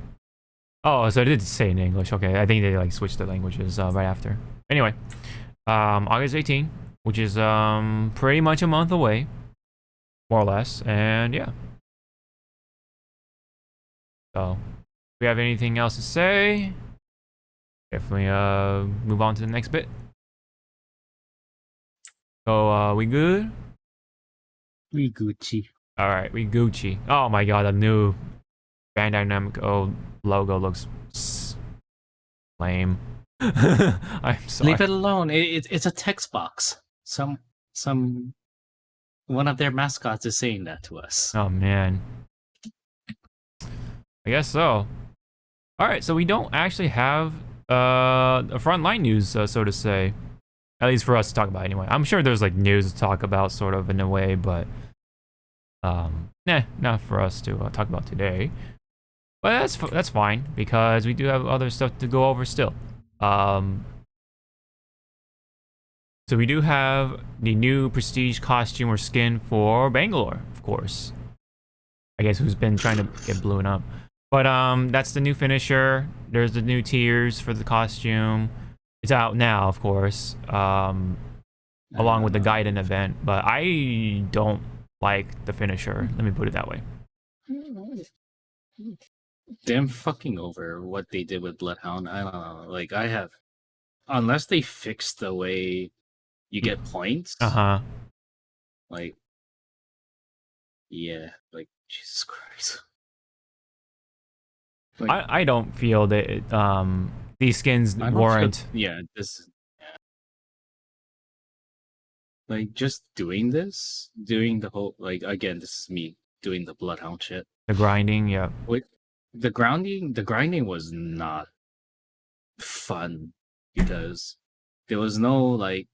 Oh, so it did say in English. Okay, I think they like switched the languages right after. Anyway, August 18th, which is pretty much a month away, more or less, and yeah. So, if we have anything else to say, definitely move on to the next bit. So, we good? We Gucci. All right, we Gucci. Oh my god, the new Bandai Namco logo looks lame. I'm sorry. Leave it alone. It's a text box. One of their mascots is saying that to us. Oh man. I guess so. All right, so we don't actually have a frontline news, so to say. At least for us to talk about anyway. I'm sure there's like news to talk about, sort of in a way, but not for us to talk about today. But that's fine because we do have other stuff to go over still. So we do have the new prestige costume or skin for Bangalore, of course. I guess who's been trying to get blown up. But that's the new finisher. There's the new tiers for the costume. It's out now, of course. Along with the Gaiden event, but I don't like the finisher. Let me put it that way. Them fucking over what they did with Bloodhound. I don't know. Like unless they fix the way you get points. Like, yeah, like Jesus Christ. Like, I don't feel that these skins warrant. This. Yeah. Like just doing the whole like again. This is me doing the Bloodhound shit. The grinding, yeah. The grinding was not fun because there was no like,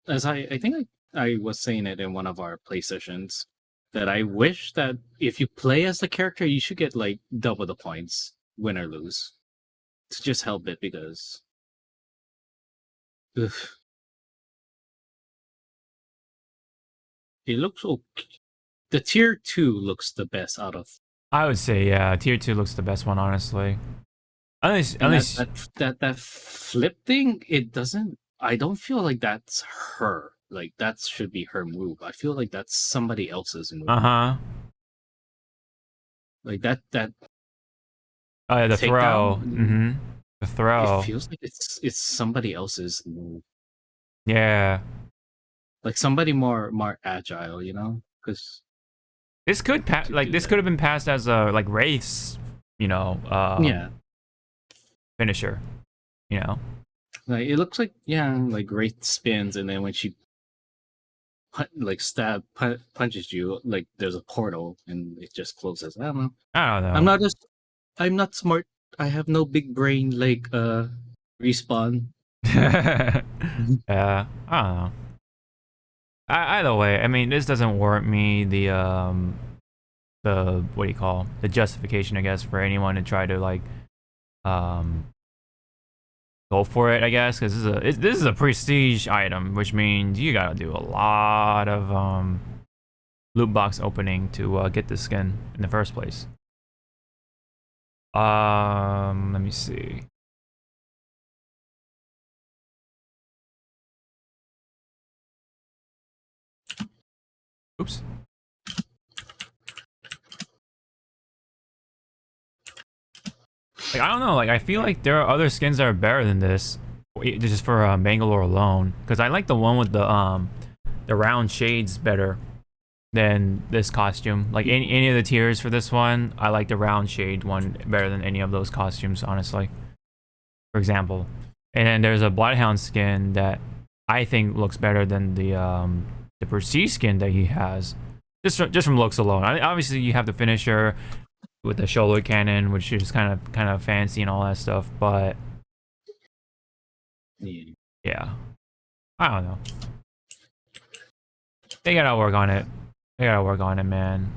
as I think I was saying it in one of our play sessions, that I wish that if you play as the character, you should get like double the points, win or lose, to just help it because. Ugh. It looks okay. The tier 2 looks the best out of. I would say, yeah, tier 2 looks the best one, honestly. At least that flip thing, it doesn't. I don't feel like that's her. Like that should be her move. I feel like that's somebody else's move. Like that. Oh yeah, the throw. The throw. It feels like it's somebody else's move. Yeah. Like somebody more agile, you know? Because this could this could have been passed as a like Wraith's, finisher, you know. Like it looks like like Wraith spins and then when she punches you, like there's a portal and it just closes. I don't know. I'm not smart. I have no big brain like Respawn. Yeah, I don't know. Either way, I mean, this doesn't warrant me the what do you call the justification, I guess, for anyone to try to like go for it, I guess, because this is a prestige item, which means you gotta do a lot of loot box opening to get the skin in the first place. Let me see. Oops. Like, I don't know, like I feel like there are other skins that are better than this, just for Bangalore alone. Because I like the one with the round shades better than this costume. Like any of the tiers for this one, I like the round shade one better than any of those costumes, honestly. For example, and then there's a Bloodhound skin that I think looks better than the Prestige skin that he has, just from looks alone. I mean, obviously you have the finisher with the shoulder cannon, which is kind of fancy and all that stuff, but yeah, I don't know. They gotta work on it. Man.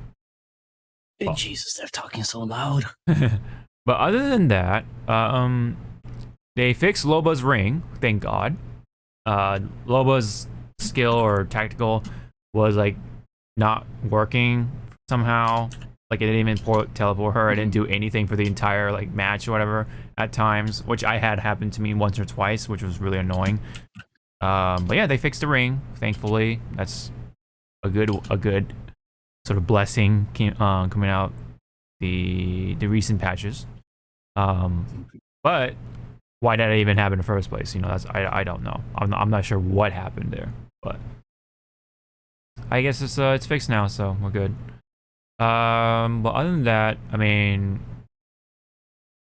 Well, Jesus, they're talking so loud. But other than that, they fixed Loba's ring, thank God. Loba's skill or tactical was like not working somehow. Like it didn't even teleport her. It didn't do anything for the entire like match or whatever at times, which I had happen to me once or twice, which was really annoying. But yeah, they fixed the ring. Thankfully, that's a good sort of blessing coming out the recent patches. But why did it even happen in the first place? You know, that's I don't know. I'm not sure what happened there, but I guess it's fixed now, so we're good. But other than that, I mean,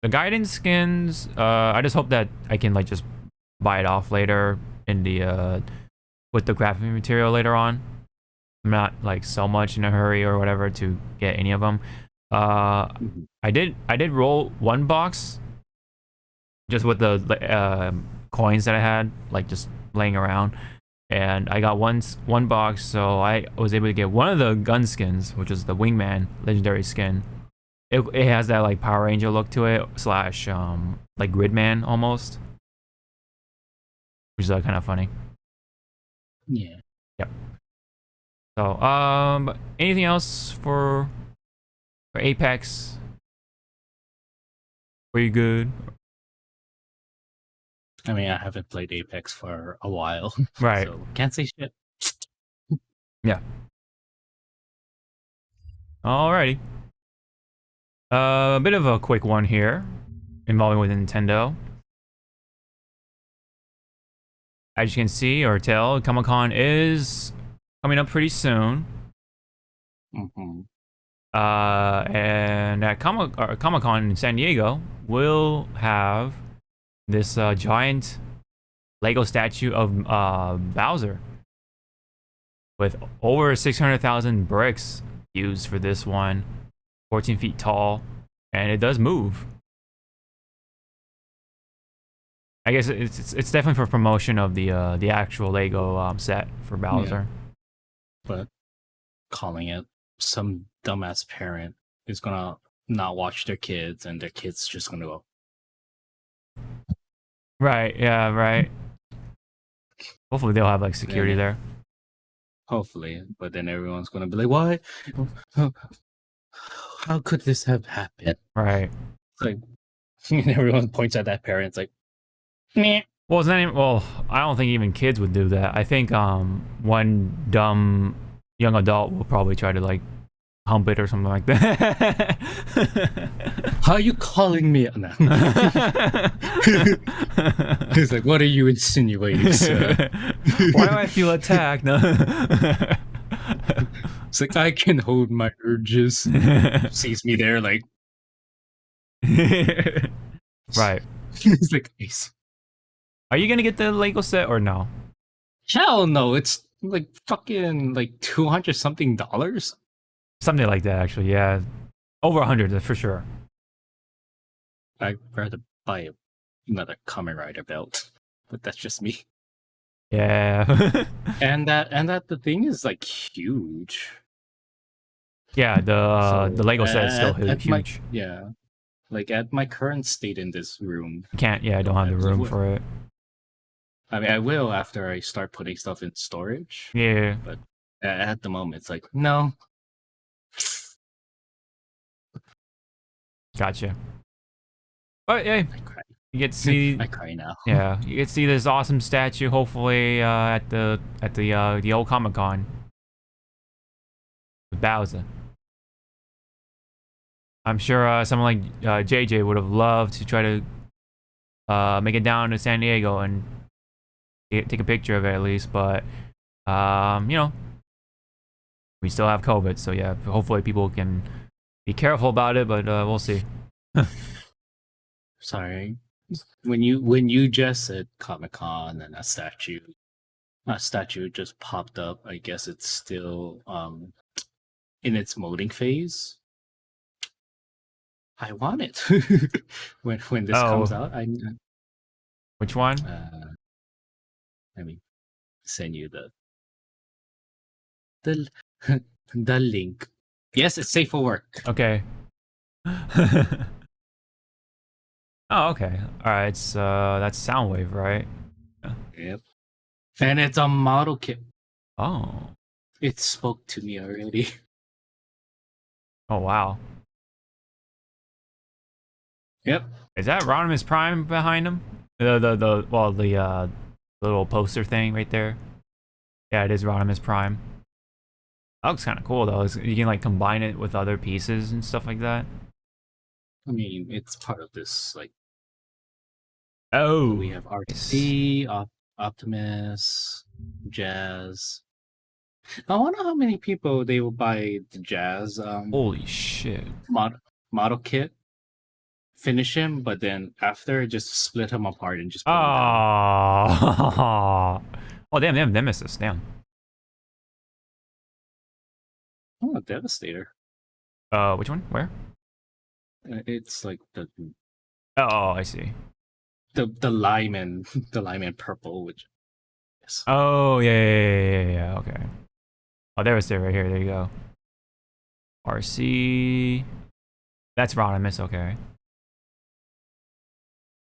the guidance skins. I just hope that I can like just buy it off later in the with the graphic material later on. I'm not like so much in a hurry or whatever to get any of them. I did roll one box just with the coins that I had like just laying around, and I got one box, so I was able to get one of the gun skins, which is the Wingman legendary skin. It has that like Power Ranger look to it, slash like Gridman almost, which is kind of funny. Yeah. Yep. So anything else for Apex? Were you good? I mean, I haven't played Apex for a while, Right. so can't say shit. Yeah. Alrighty. A bit of a quick one here, involving with Nintendo. As you can see or tell, Comic-Con is coming up pretty soon. Mm-hmm. And at Comic-Con in San Diego, we'll have this giant Lego statue of Bowser with over 600,000 bricks used for this one, 14 feet tall, and it does move. I guess it's definitely for promotion of the actual Lego set for Bowser. Yeah. But calling it, some dumbass parent is gonna not watch their kids, and their kids just gonna go. Right. Yeah. Right. Hopefully they'll have like security there. Hopefully, but then everyone's gonna be like, "Why? How could this have happened?" Right. It's like, and everyone points at that parent. It's like, meh. Well, it's not even, well, I don't think even kids would do that. I think one dumb young adult will probably try to like hump it or something like that. How are you calling me? No. He's like, "What are you insinuating, sir?" Why do I feel attacked? No. It's like, I can hold my urges. Sees me there, like, Right. he's like, "Ace." Are you gonna get the Lego set or no? Hell no! It's like fucking like $200 something. Something like that, actually. Yeah, over 100 for sure. I'd rather buy another Kamen Rider belt, but that's just me. Yeah. And that the thing is like huge. Yeah. The Lego set is still at huge. Yeah, like at my current state in this room. You can't. Yeah, I don't have the room for it. I mean, I will after I start putting stuff in storage. Yeah. But at the moment, it's like, no. Gotcha. But yeah, I cry. you get to see. I cry now. Yeah, you get to see this awesome statue. Hopefully, at the old Comic-Con with Bowser. I'm sure someone like JJ would have loved to try to make it down to San Diego and take a picture of it at least. But you know, we still have COVID, so yeah. Hopefully, people can be careful about it. But we'll see. Sorry. When you just said Comic-Con and a statue just popped up. I guess it's still in its molding phase. I want it when this comes out. Which one? Let me send you the link. Yes, it's safe for work. Okay. Oh, okay. All right. It's that's Soundwave, right? Yep. And it's a model kit. Oh. It spoke to me already. Oh wow. Yep. Is that Rodimus Prime behind him? The little poster thing right there. Yeah, it is Rodimus Prime. That looks kind of cool though. You can like combine it with other pieces and stuff like that. I mean, it's part of this. Like, Oh, we have RC, Optimus, Jazz. I wonder how many people they will buy the Jazz holy shit. model kit, finish him, but then after just split him apart and just put him down. Oh, oh damn, they have Nemesis. Damn. Oh, Devastator. Which one? Where? It's like Oh, I see. the Lyman the Lyman purple, which yes. Oh yeah. Okay. Oh, there was it right here. There you go. RC. That's Rodimus. Okay.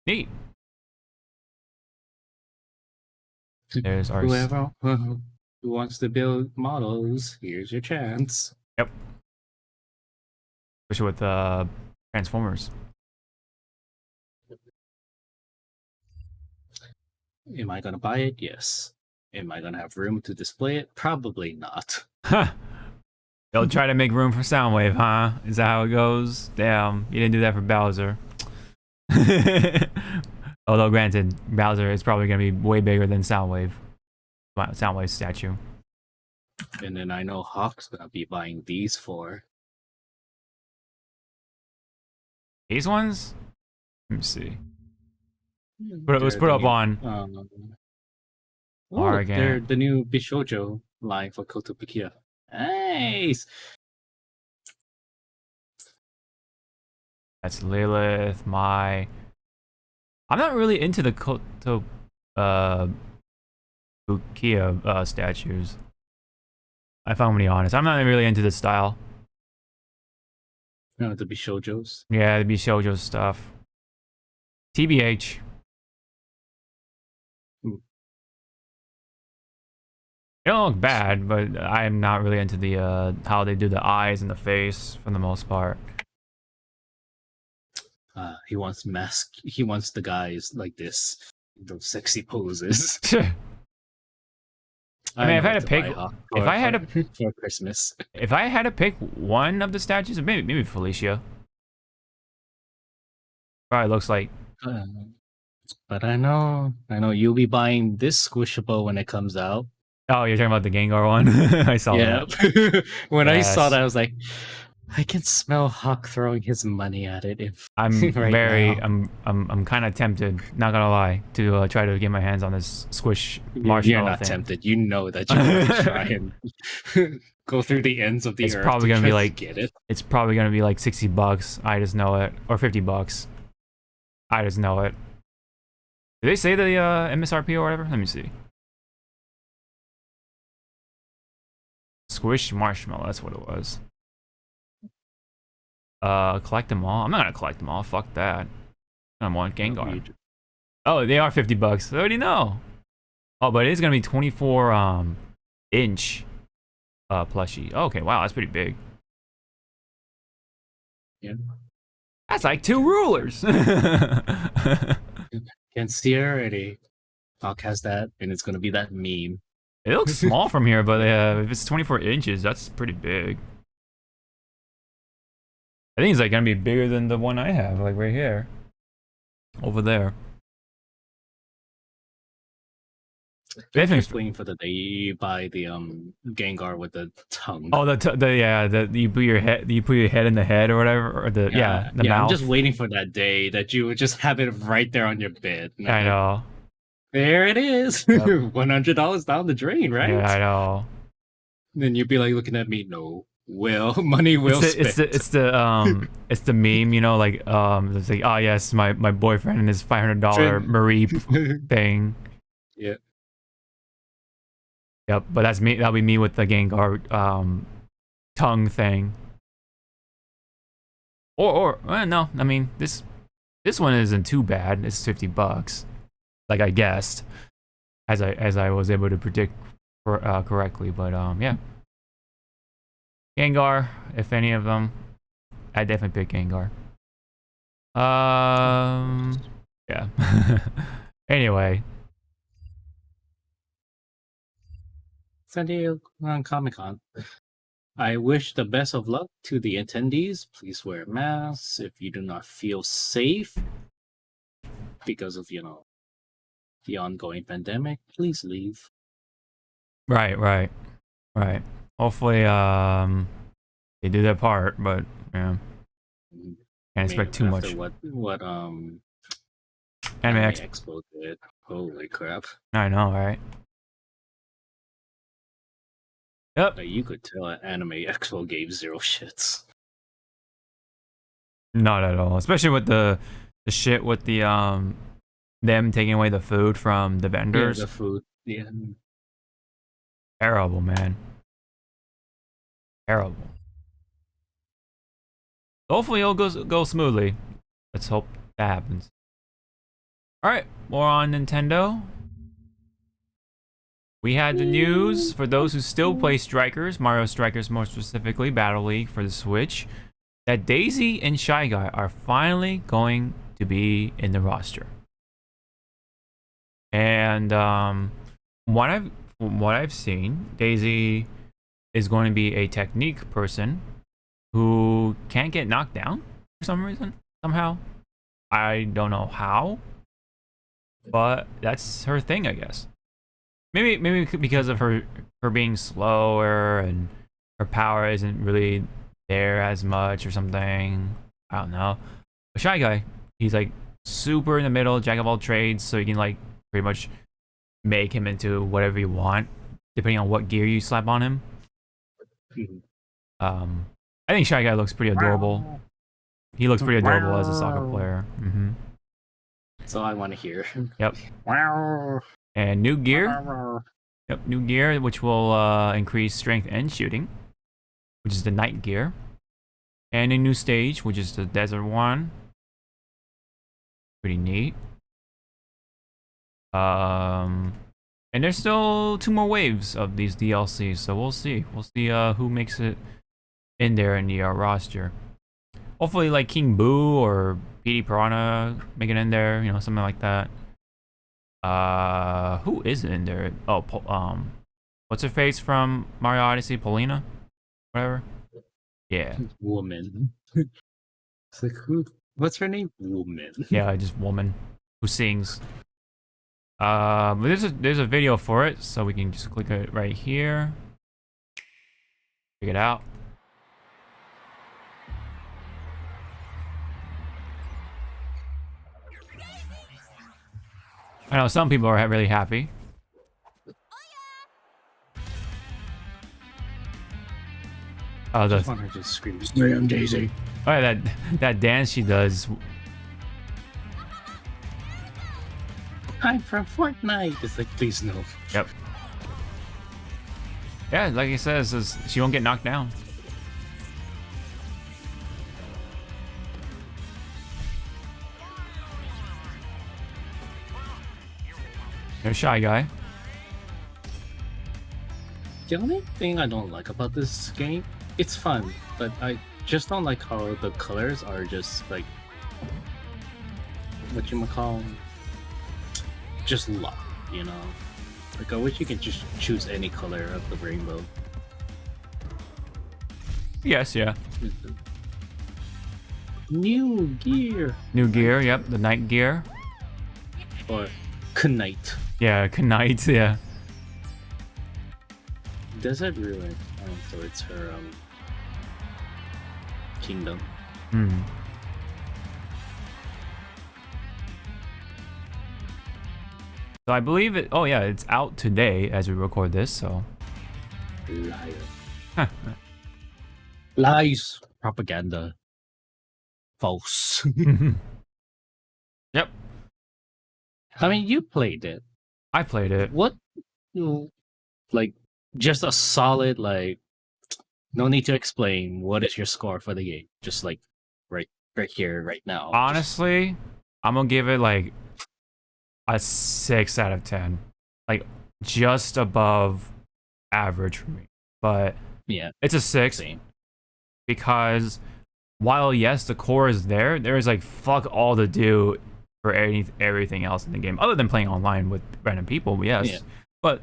Neat. There's RC. Whoever who wants to build models, here's your chance. Yep. Especially with Transformers. Am I gonna buy it? Yes. Am I gonna have room to display it? Probably not. Huh. They'll try to make room for Soundwave, huh? Is that how it goes? Damn, you didn't do that for Bowser. Although, granted, Bowser is probably going to be way bigger than Soundwave. Soundwave's statue. And then I know Hawk's gonna be buying these for. These ones? Let me see. Let's put up on They're the new Bishojo line for Kotobukiya. Nice. That's Lilith, I'm not really into the Bukiya statues. If I'm gonna be honest, I'm not really into the style. No, the Bishojos. Yeah, the Bishoujo stuff. TBH. They don't look bad, but I'm not really into the how they do the eyes and the face for the most part. He wants the guys like this, those sexy poses. I mean, if I had to pick, for Christmas, if I had to pick one of the statues, maybe Felicia. Probably looks like. But I know you'll be buying this Squishable when it comes out. Oh, you're talking about the Gengar one? I saw that. When I saw that, I was like, I can smell Hawk throwing his money at it. I'm right now. I'm kind of tempted, not gonna lie, to try to get my hands on this Squish Marshmallow You're not thing. tempted. You know that you're gonna try and go through the ends of the earth. It's probably gonna be like get it. It's probably gonna be like $60. I just know it, or $50. I just know it. Did they say the MSRP or whatever? Let me see. Squish Marshmallow, that's what it was. Collect them all. I'm not gonna collect them all. Fuck that. I want Gengar. Oh, they are $50. I already know. Oh, but it is gonna be 24 inch plushie. Oh, okay, wow, that's pretty big. Yeah. That's like 2 rulers. Can see it already. I'll cast that, and it's gonna be that meme. It looks small from here, but if it's 24 inches, that's pretty big. I think it's like gonna be bigger than the one I have, like right here, over there. I'm just waiting for the day you buy the Gengar with the tongue. Oh, you put your head in the head or whatever, or the mouth. I'm just waiting for that day that you would just have it right there on your bed. I know. There it is. Yep. $100 down the drain, right? Yeah, I know. Then you'd be like looking at me. No, money will spent. It's the meme, you know, like it's like, oh yes, my boyfriend and his $500 Marie thing. Yeah. Yep, but that's me. That'll be me with the Gengar tongue thing. Or no, I mean this one isn't too bad. It's $50, like I guessed, as I was able to predict correctly. But yeah, Gengar, if any of them, I definitely pick Gengar. Yeah. Anyway, San Diego Comic Con. I wish the best of luck to the attendees. Please wear masks if you do not feel safe because of the ongoing pandemic. Please leave. right. Hopefully, they do their part, but yeah, can't expect too much. After what Anime Expo did. Holy crap! I know, right? Yep. Like, you could tell Anime Expo gave zero shits. Not at all. Especially with the shit with the them taking away the food from the vendors. Yeah, the food. Yeah. Terrible, man. Terrible. Hopefully it'll go smoothly. Let's hope that happens. Alright, more on Nintendo. We had the news for those who still play Strikers, Mario Strikers more specifically, Battle League for the Switch, that Daisy and Shy Guy are finally going to be in the roster. And from what I've seen, Daisy is going to be a technique person who can't get knocked down for some reason, somehow. I don't know how, but that's her thing, I guess. Maybe because of her being slower and her power isn't really there as much or something. I don't know. But Shy Guy, he's like super in the middle, jack of all trades, so you can like pretty much make him into whatever you want, depending on what gear you slap on him. I think Shy Guy looks pretty adorable. He looks pretty adorable as a soccer player. That's all I want to hear. Yep. And new gear. Yep, new gear, which will increase strength and shooting, which is the night gear. And a new stage, which is the desert one. Pretty neat. And there's still 2 more waves of these DLCs, so we'll see. We'll see who makes it in there in the roster. Hopefully, like King Boo or PD Piranha make it in there, you know, something like that. Who is in there? Oh, what's her face from Mario Odyssey? Paulina, whatever. Yeah. Woman. It's like, who? What's her name? Woman. Yeah, just woman who sings. But there's a video for it, so we can just click it right here. Check it out. I know some people are really happy. Oh, I want her to scream, "Slam Daisy!" Oh yeah, that dance she does. I'm from Fortnite. It's like, please no. Yep. Yeah, like he says, she won't get knocked down. There's Shy Guy. The only thing I don't like about this game, it's fun, but I just don't like how the colors are just like, what you call, just luck, you know? Like, I wish you could just choose any color of the rainbow. Yes, yeah. New gear! New gear, yep, the night gear. Or Knight. Yeah, Knight, yeah. Desert Ruin. Oh, so it's her kingdom. So I believe it. Oh yeah, it's out today as we record this. So. Liar. Lies. Propaganda. False. Yep. I mean, you played it. I played it. What? Like, just a solid, like, no need to explain. What is your score for the game? Just like, right here, right now. Honestly, I'm gonna give it like a 6 out of 10. Like, just above average for me. But yeah, it's a 6 same. because while yes, the core is there, there is like fuck all to do for everything else in the game, other than playing online with random people. Yes, Yeah. but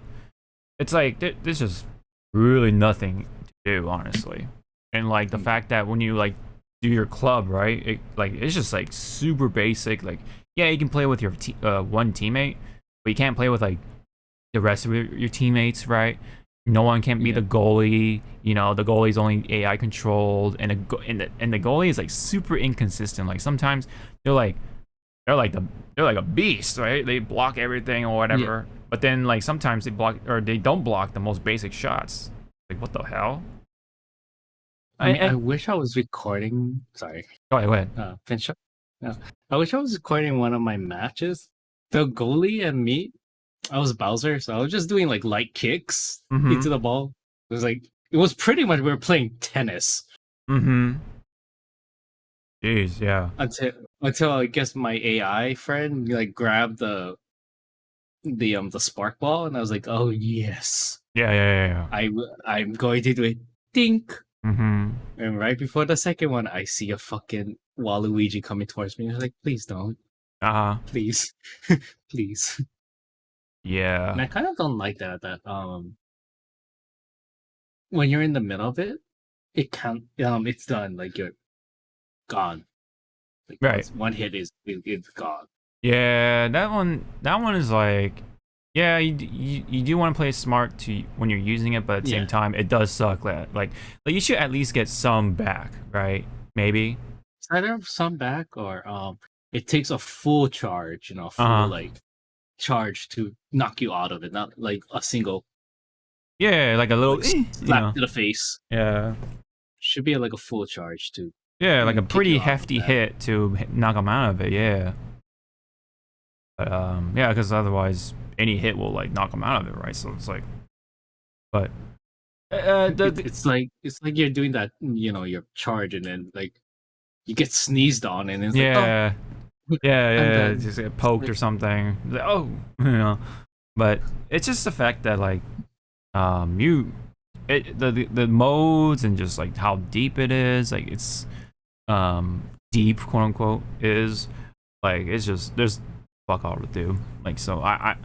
it's like there's just really nothing to do, honestly. And like the fact that when you like do your club, right, it's just like super basic. Like yeah, you can play with your one teammate, but you can't play with like the rest of your teammates, right? No one can be Yeah. the goalie. You know, the goalie's only AI controlled, and the goalie is like super inconsistent. Like sometimes they're like a beast, right? They block everything or whatever. But then like sometimes they block or they don't block the most basic shots. Like what the hell? I mean, I wish I was recording. Sorry, Go ahead. finish up. No, I wish I was recording one of my matches. The goalie and me, I was Bowser, so I was just doing like light kicks Mhm. into the ball. It was pretty much we were playing tennis Mm-hmm. Jeez, yeah. until I guess my AI friend like grabbed the spark ball, and I was like, oh yes, Yeah. I'm going to do it. Dink. Mm-hmm. And right before the second one, I see a fucking Waluigi coming towards me. I was like, please don't. Uh-huh. Please. Please. And Yeah. I kind of don't like that when you're in the middle of it, it can't it's done. Like you're gone. Like Right. once one hit it's gone. Yeah, that one is like, yeah, you do want to play smart to when you're using it, but at the Yeah. same time, it does suck that like you should at least get some back, right? Maybe. It's either some back or it takes a full charge, full Uh-huh. like charge to knock you out of it, not like a single Yeah, like a little, like, you slap know. to the face. Yeah. Should be like a full charge to Yeah, like a kick pretty you out of hefty that. hit to knock them out of it. Yeah. But yeah, because otherwise any hit will like knock them out of it, right? So it's like, but It's like you're doing that, your charge, and then like you get sneezed on, and it's like, yeah. oh, Yeah, done. just get poked or something. Like, oh, you know. But it's just the fact that like, the modes and just like how deep it is, like it's, deep, quote unquote, is like it's just there's fuck all to do. Like so, I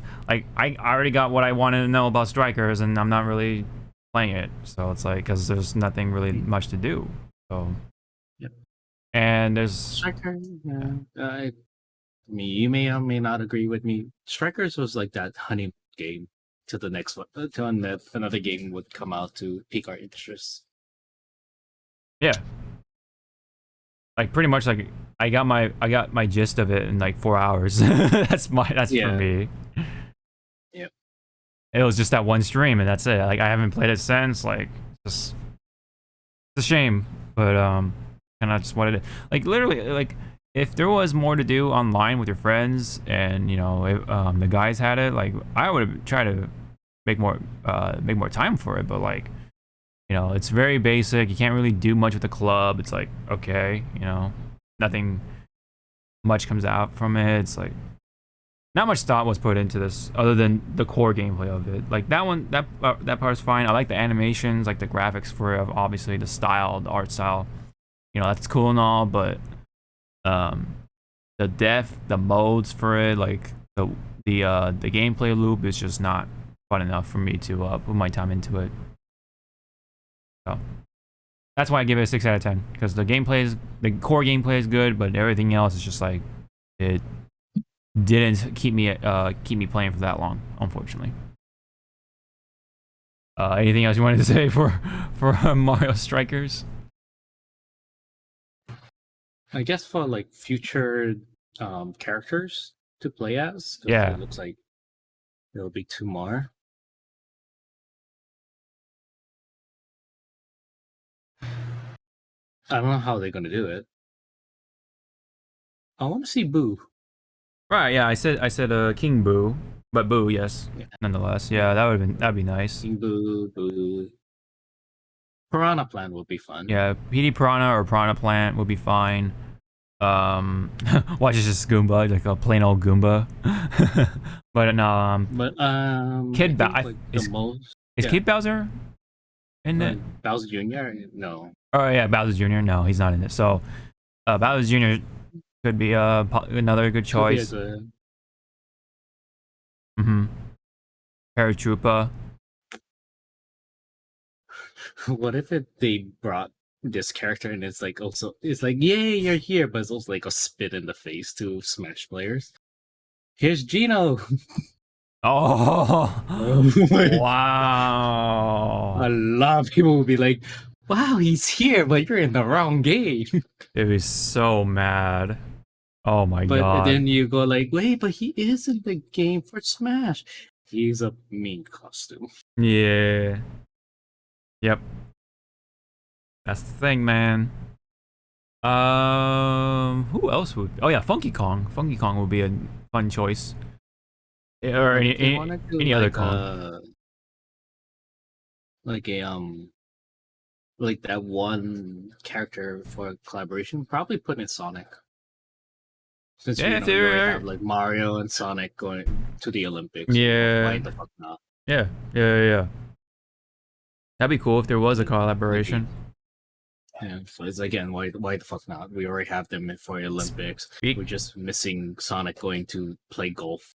already got what I wanted to know about Strikers, and I'm not really playing it. So it's like because there's nothing really much to do. So. Yep. And there's Striker. Yeah. I mean, you may or may not agree with me. Strikers was like that honey game to the next one, till another game would come out to pique our interest. yeah. Like pretty much like I got my gist of it in like 4 hours. that's Yeah. for me. Yep. It was just that one stream and that's it. Like I haven't played it since. Like just it's a shame, but kind of just what it is. Like literally, like if there was more to do online with your friends and if, the guys had it, like I would try to make more time for it. But like it's very basic. You can't really do much with the club. It's like okay, nothing much comes out from it. It's like not much thought was put into this other than the core gameplay of it. Like that part's fine. I like the animations, like the graphics for it, obviously the style, the art style. That's cool and all, but the depth, the modes for it, like the gameplay loop is just not fun enough for me to put my time into it. So that's why I give it a 6 out of 10, because the core gameplay is good, but everything else is just like it didn't keep me playing for that long, unfortunately. Anything else you wanted to say for Mario Strikers? I guess for like future characters to play as. 'Cause Yeah. It looks like there'll be 2 more. I don't know how they're gonna do it. I want to see Boo. Right, yeah, I said King Boo, but Boo, yes, Yeah. nonetheless. Yeah, that'd be nice. King Boo. Piranha Plant would be fun. Yeah, PD Piranha or Piranha Plant would be fine. Watch it's just Goomba, like a plain old Goomba. But no, But Kid I think, Ba- the most is yeah. Kid Bowser in it? Bowser Jr. No. Oh yeah, Bowser Jr. No, he's not in it. So Bowser Jr. could be another good Could be a choice. good. Mm-hmm. Paratroopa. What if they brought this character and it's like yay you're here, but it's also like a spit in the face to Smash players. Here's Gino. Oh, Like, wow. a lot of people will be like, "Wow, he's here, but you're in the wrong game." It'd be so mad. Oh my But god. then you go like, "Wait, but he is in the game for Smash. He's a mean costume." Yeah. Yep. That's the thing, man. Who else would? Oh yeah, Funky Kong. Funky Kong would be a fun choice. Or If they want to do any other Kong. like a like that one character for collaboration, probably put in Sonic. Since Yeah, if you already they're have like Mario and Sonic going to the Olympics, yeah, why the fuck not? yeah. That'd be cool if there was a collaboration. Yeah, so it's again, why the fuck not? We already have them for Olympics. We're just missing Sonic going to play golf.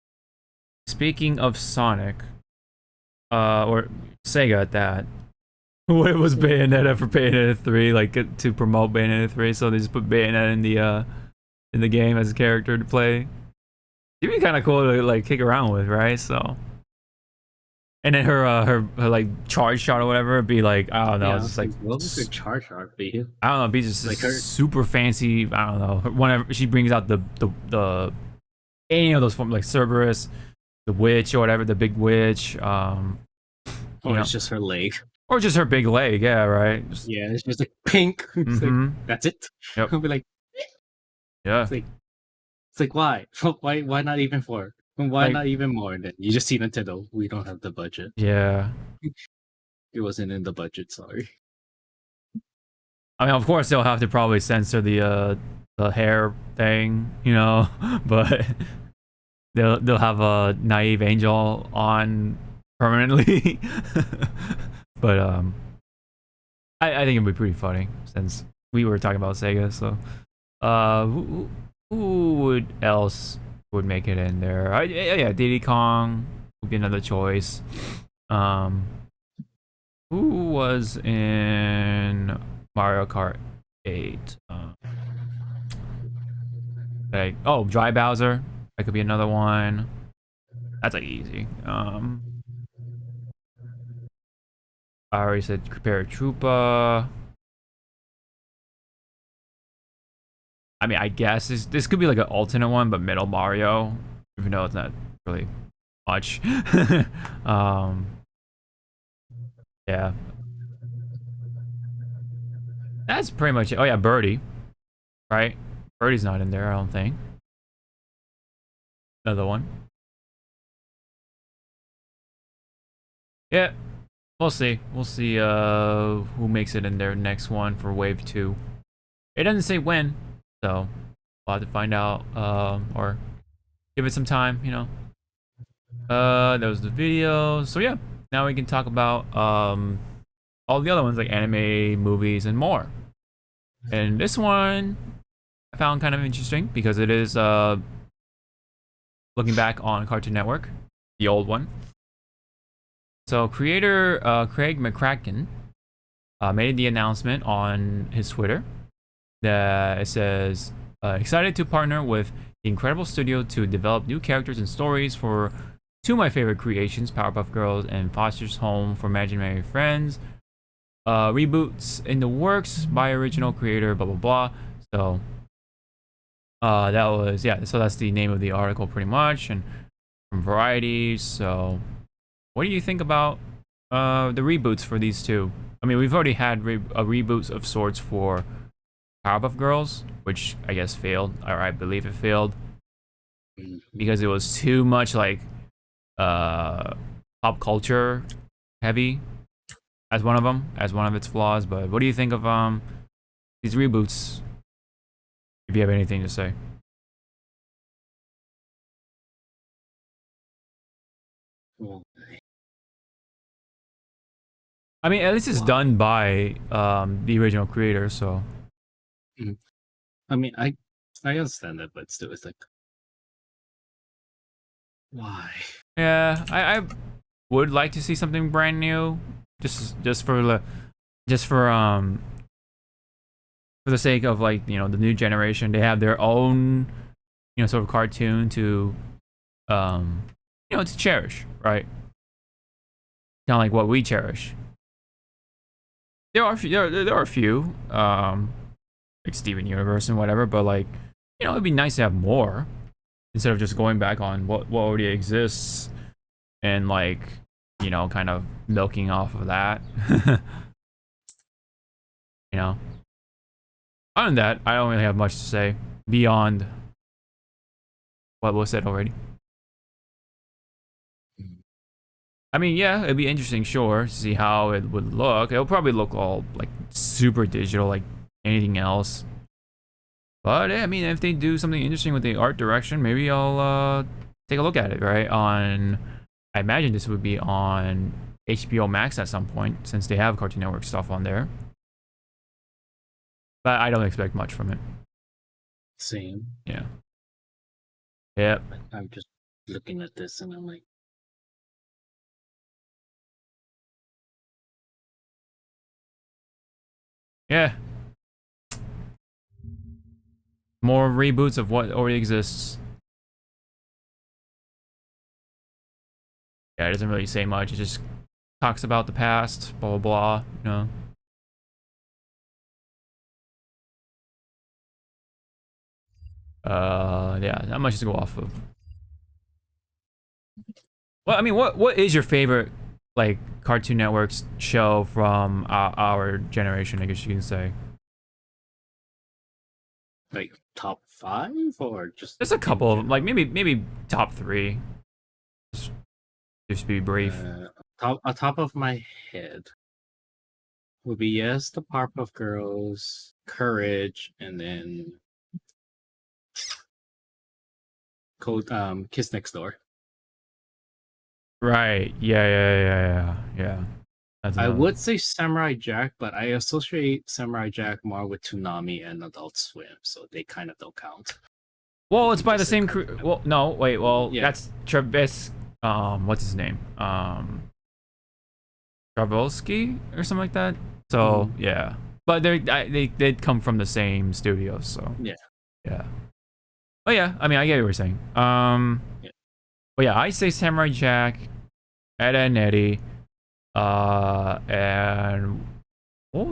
Speaking of Sonic, or Sega at that, what was Bayonetta for Bayonetta 3, like to promote Bayonetta 3, so they just put Bayonetta in the game as a character to play. It'd be kind of cool to like kick around with, right? So, and then her like charge shot or whatever would be like, I don't know, it's just like what was her charge shot be? I don't know, it'd be just Like like super fancy. I don't know. Whenever she brings out the any of those forms, like Cerberus, the witch or whatever, the big witch, Or it's just her leg. or just her big leg, yeah, right. Yeah, it's just like pink. It's like, that's it. Yep. I'll be like, Yeah. It's like why? Why not even four? Why Like- not even more? Then you just see Nintendo. We don't have the budget. Yeah. It wasn't in the budget. Sorry. I mean, of course they'll have to probably censor the hair thing, you know, but they'll have a naive angel on permanently. But I think it'd be pretty funny since we were talking about Sega. So, who would else would make it in there? Yeah, Diddy Kong would be another choice. Who was in Mario Kart 8? Like, oh, Dry Bowser. That could be another one. That's like easy. I already said Paratroopa. I mean, I guess this could be like an alternate one, but Middle Mario, even though it's not really much. Yeah. That's pretty much it. Oh yeah, Birdie. Right? Birdie's not in there, I don't think. Another one. Yeah. We'll see. We'll see who makes it in their next one for Wave 2. It doesn't say when, so we'll have to find out, or give it some time, you know. That was the video. So yeah, now we can talk about all the other ones like anime, movies, and more. And this one I found kind of interesting because it is looking back on Cartoon Network, the old one. So creator Craig McCracken made the announcement on his Twitter that it says, excited to partner with the incredible studio to develop new characters and stories for two of my favorite creations, Powerpuff Girls and Foster's Home for Imaginary Friends. Reboots in the works by original creator, blah blah blah. So that was, yeah, so that's the name of the article pretty much, and from Variety. So what do you think about the reboots for these two? I mean, we've already had reboots of sorts for Powerpuff Girls, which I guess failed, or I believe it failed, because it was too much like pop culture heavy as one of its flaws. But what do you think of these reboots, if you have anything to say? Well, I mean, at least it's Wow. done by the original creator, so I mean, I understand that, but still, it's like, why? yeah, I would like to see something brand new, just for the just for the sake of like the new generation. They have their own sort of cartoon to to cherish, right? Kind of like what we cherish. There are a few like Steven Universe and whatever, but like it'd be nice to have more instead of just going back on what already exists and like kind of milking off of that. you know Other than that, I don't really have much to say beyond what was said already. I mean, yeah, it'd be interesting, sure, to see how it would look. It'll probably look all like super digital, like anything else. But yeah, I mean, if they do something interesting with the art direction, maybe I'll take a look at it. Right I imagine this would be on HBO Max at some point, since they have Cartoon Network stuff on there. But I don't expect much from it. Same. Yeah. Yep. I'm just looking at this and I'm like, Yeah. More reboots of what already exists. Yeah, it doesn't really say much. It just talks about the past, blah blah blah. Yeah, not much to go off of. Well, I mean, what is your favorite like Cartoon Network's show from our generation? I guess you can say. like top 5 or just There's a in couple of them, like general? maybe top 3. Just to be brief. Top of my head would be yes, the Powerpuff Girls, Courage, and then Kiss Next Door. Right. Yeah. That's I another would one. say Samurai Jack, but I associate Samurai Jack more with Toonami and Adult Swim, so they kind of don't count. Well, it's by the Just like same Cartoon crew. Network. Well, no, wait. Well, Yeah. that's Travis. What's his name? Travolsky or something like that. So yeah, but they did come from the same studio. So yeah. Oh yeah, I mean, I get what you're saying. Yeah. But yeah, I say Samurai Jack, Ed, Edd n Eddy, and what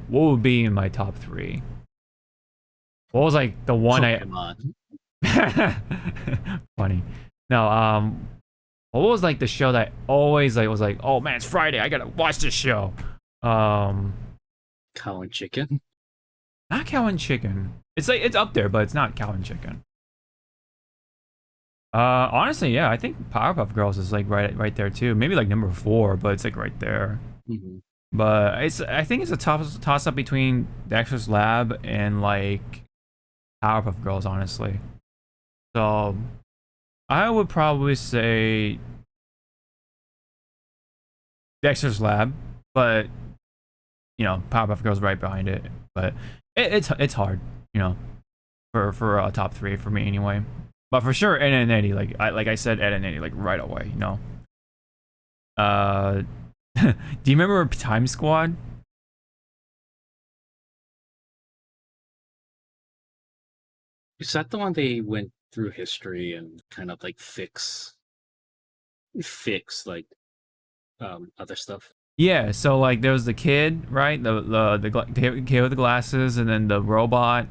would be in my top 3? What was like the one Pokemon. funny. No, what was like the show that always like was like, oh man, it's Friday, I gotta watch this show. Cow and Chicken. Not Cow and Chicken. It's like it's up there, but it's not Cow and Chicken. Honestly, yeah, I think Powerpuff Girls is like right there too. Maybe like number 4, but it's like right there. Mm-hmm. But I think it's a toss up between Dexter's Lab and like Powerpuff Girls, honestly. So I would probably say Dexter's Lab, but Powerpuff Girls right behind it. But it's hard, for a top 3 for me anyway. But for sure, Ed, Edd n Eddy, like I said, Ed, Edd n Eddy, like right away, do you remember Time Squad? Is that the one they went through history and kind of like fix like other stuff? Yeah, so like there was the kid, right? The kid with the glasses, and then the robot,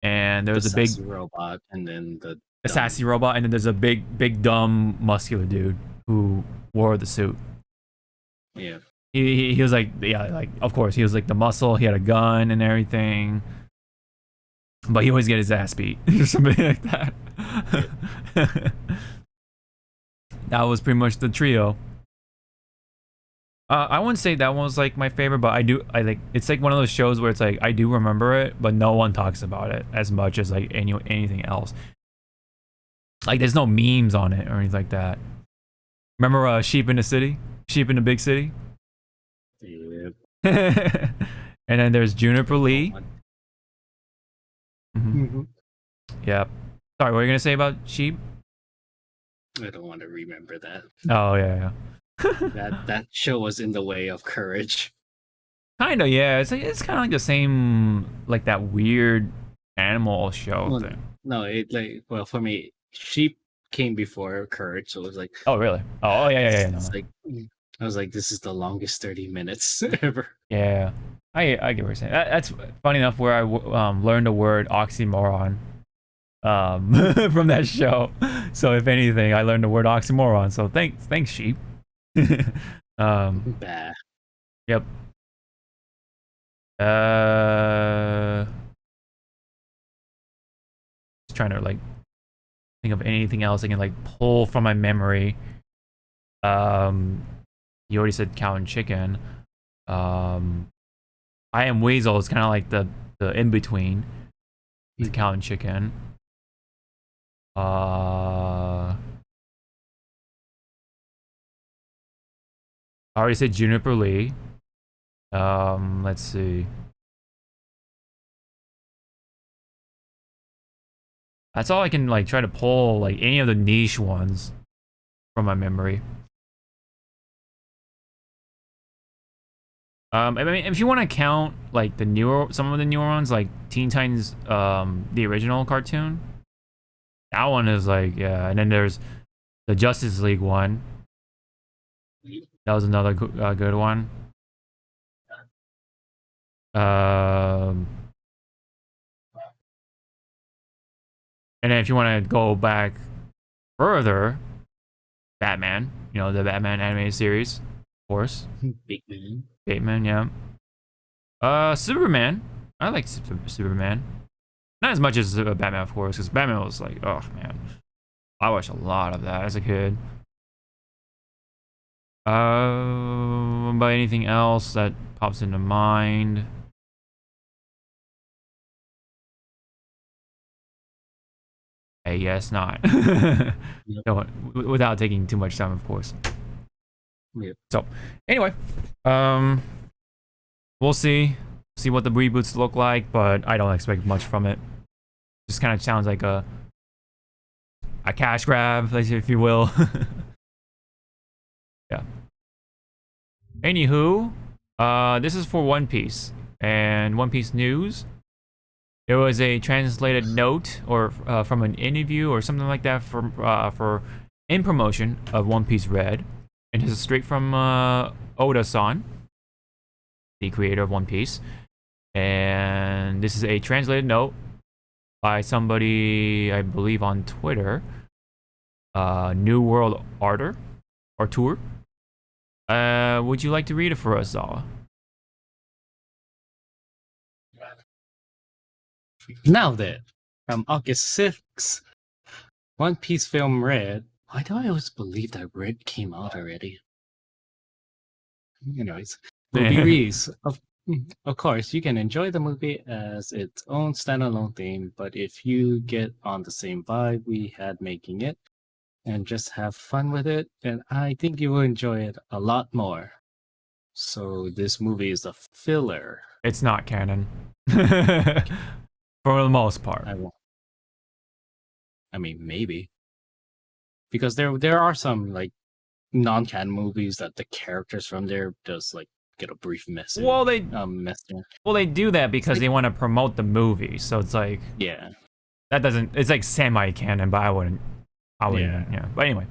and there The was a big sassy robot, and then the sassy robot, and then there's a big dumb muscular dude who wore the suit. yeah. He was like, yeah, like of course he was like the muscle. He had a gun and everything, but he always get his ass beat or something like that. That was pretty much the trio. I wouldn't say that one was like my favorite, but I like it's like one of those shows where it's like I do remember it, but no one talks about it as much as like anything else. Like there's no memes on it or anything like that. Remember Sheep in the City? Sheep in the big city. Yeah. And then there's Juniper Lee. Mhm. Mhm. Yep. Sorry, what are you gonna say about sheep? I don't want to remember that. Oh yeah. That show was in the way of Courage. Kinda, yeah. It's kind of like the same, like that weird animal show Well, thing. no, it like well for me, Sheep came before Courage, so it was like Oh really? Oh yeah. it's No. like I was like, this is the longest 30 minutes ever. Yeah. I get what you're saying. That's funny enough where I learned the word oxymoron from that show. So if anything, I learned the word oxymoron. So thanks sheep. Bah. Yep. Just trying to like think of anything else I can like pull from my memory. You already said cow and chicken. I Am Weasel is kind of like the in between the cow and chicken. I already said Juniper Lee. Let's see. That's all I can like try to pull, like any of the niche ones from my memory. I mean, if you want to count like some of the newer ones, like Teen Titans, the original cartoon, that one is like, yeah. And then there's the Justice League one. That was another good one. And then if you want to go back further, Batman, you know, the Batman animated series, of course. Big man. Batman, yeah. Superman. I like Superman. Not as much as Batman, of course, because Batman was like, oh man, I watched a lot of that as a kid. But anything else that pops into mind? I guess not. Yep. No, without taking too much time, of course. Yep. So, anyway, we'll see what the reboots look like, but I don't expect much from it. Just kind of sounds like a cash grab, if you will. Yeah. Anywho, this is for One Piece and One Piece news. There was a translated note or from an interview or something like that for in promotion of One Piece Red, and this is straight from Oda-san, the creator of One Piece, and this is a translated note by somebody I believe on Twitter, New World Arter or Tour. Would you like to read it for us, Zawa? Now then, from August 6th, One Piece film Red. Why do I always believe that Red came out already? Anyways, movie release. Of course, you can enjoy the movie as its own standalone theme, but if you get on the same vibe we had making it and just have fun with it, then I think you will enjoy it a lot more. So this movie is a filler. It's not canon. For the most part. I mean, maybe. Because there are some like non-canon movies that the characters from there just like get a brief message. Well, they do that because like, they want to promote the movie. So it's like, yeah, that doesn't. It's like semi-canon, but I wouldn't. Yeah. But anyway,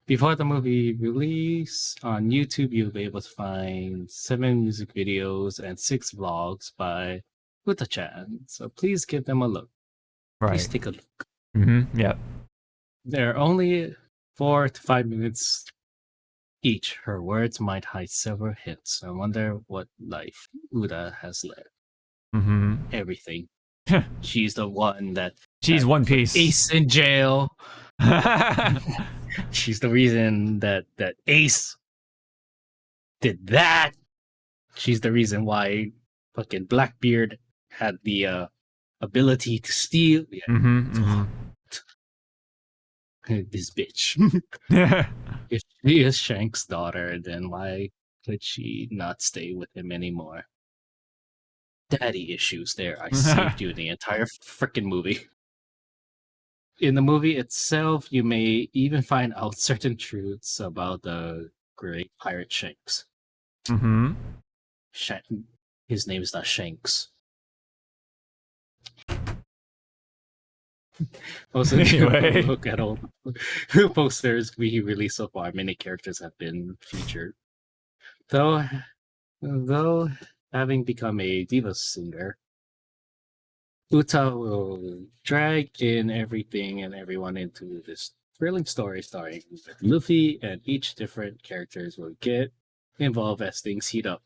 before the movie release on YouTube, you'll be able to find 7 music videos and 6 vlogs by Uta-chan. So please give them a look. right? Please take a look. Yeah. They're only 4 to 5 minutes each. Her words might hide several hints. I wonder what life Uda has led. Everything. She's the one that. She's One Piece. Ace in jail. She's the reason that Ace did that. She's the reason why fucking Blackbeard had the ability to steal. Yeah. this bitch. If she is Shank's daughter, then why could she not stay with him anymore? Daddy issues there. I saved you in the entire freaking movie. In the movie itself, you may even find out certain truths about the great pirate Shanks. Mm-hmm. His name is not Shanks. Also, if you Anyway. look at all the posters we released so far, many characters have been featured. Though having become a diva singer, Uta will drag in everything and everyone into this thrilling story starring with Luffy, and each different characters will get involved as things heat up.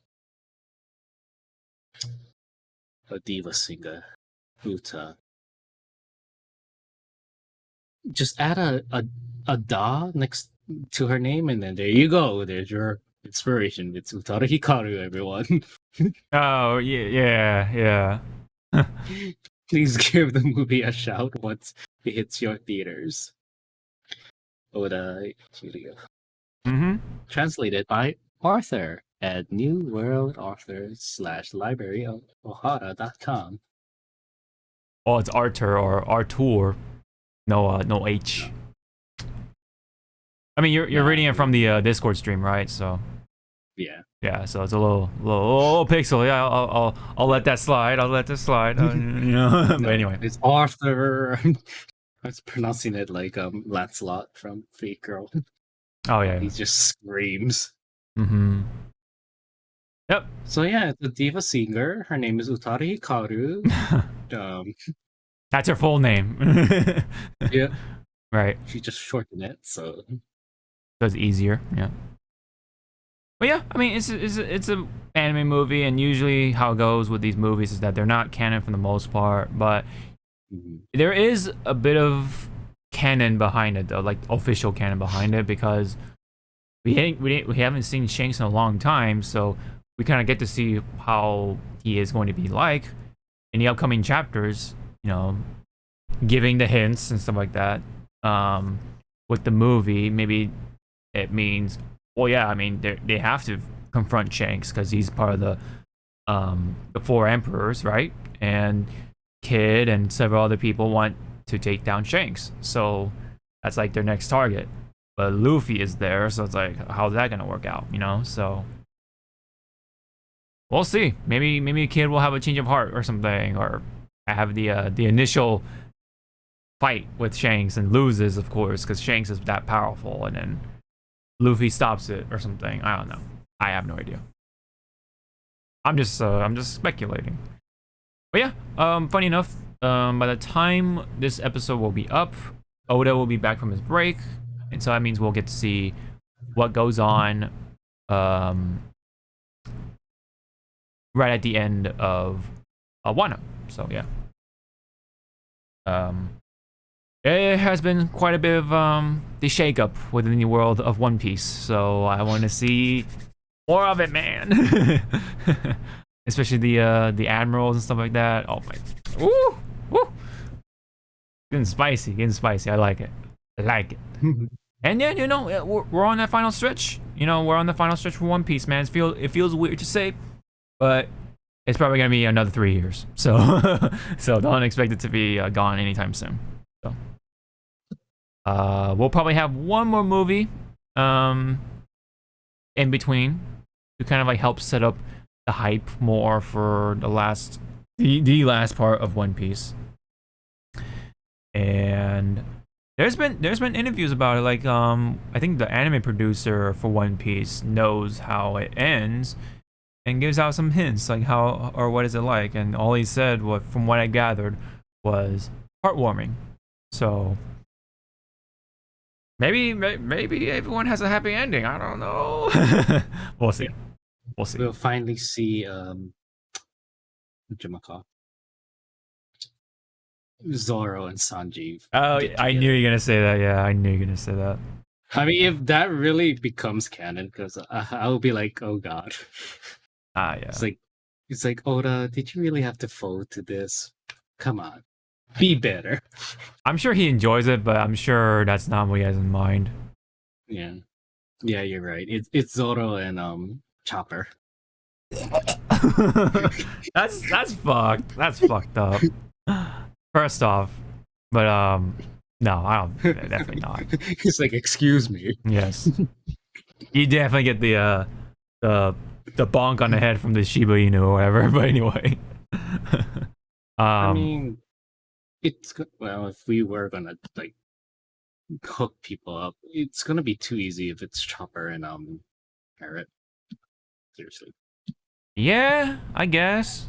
A diva singer, Uta. Just add a da next to her name, and then there you go. There's your inspiration. It's Utada Hikaru, everyone. Oh yeah. Please give the movie a shout once it hits your theaters. Oda Studio. Mm-hmm. Translated by Arthur at New World Authors/Library of Ohara.com. Oh, it's Arthur or Artur. No H. I mean, you're reading it from the Discord stream, right? So Yeah. so it's a little pixel. Yeah, I'll let that slide. I'll let that slide. You know. But anyway, It's Arthur. I was pronouncing it like Lancelot from Fate Girl. oh yeah. He just screams. Mm-hmm. Yep. So yeah, it's a diva singer. Her name is Utari Hikaru. That's her full name. Yeah, Right. she just shortened it. So So it's easier. Yeah. But yeah, I mean, it's a anime movie, and usually how it goes with these movies is that they're not canon for the most part, but there is a bit of canon behind it, though, like official canon behind it, because we haven't seen Shanks in a long time, so we kind of get to see how he is going to be like in the upcoming chapters. You know, giving the hints and stuff like that. With the movie, maybe it means, well, yeah, I mean, they have to confront Shanks because he's part of the four emperors, right? And Kid and several other people want to take down Shanks, so that's like their next target. But Luffy is there, so it's like, how's that gonna work out, you know? So we'll see. Maybe Kid will have a change of heart or something, or have the initial fight with Shanks and loses, of course, because Shanks is that powerful, and then Luffy stops it or something. I don't know. I have no idea. I'm just speculating. But yeah, funny enough, by the time this episode will be up, Oda will be back from his break, and so that means we'll get to see what goes on right at the end of Wano. So yeah. It has been quite a bit of the shakeup within the world of One Piece, so I want to see more of it, man. Especially the admirals and stuff like that. Oh my, woo, getting spicy. I like it. And then, you know, we're on that final stretch. You know, we're on the final stretch for One Piece, man. It feels weird to say, but it's probably gonna be another 3 years. So so don't expect it to be gone anytime soon. So we'll probably have one more movie in between to kind of like help set up the hype more for the last part of One Piece. And there's been interviews about it, like I think the anime producer for One Piece knows how it ends and gives out some hints, like how or what is it like, and all he said, from what I gathered, was heartwarming. So maybe everyone has a happy ending. I don't know. We'll see. We'll finally see Zoro and Sanji. Oh, get I together. knew you were gonna say that. Yeah, I knew you were gonna say that. I mean, if that really becomes canon, because I'll be like, oh god. Ah, yeah. It's like Oda, did you really have to fold to this? Come on. Be better. I'm sure he enjoys it, but I'm sure that's not what he has in mind. Yeah. Yeah, you're right. It's Zoro and Chopper. That's fucked. That's fucked up. First off, but no, I don't. Definitely not. He's like, excuse me. Yes, you definitely get the bonk on the head from the Shiba Inu or whatever. But anyway, I mean, well, if we were gonna like hook people up, it's gonna be too easy if it's Chopper and Parrot. Seriously. yeah, I guess.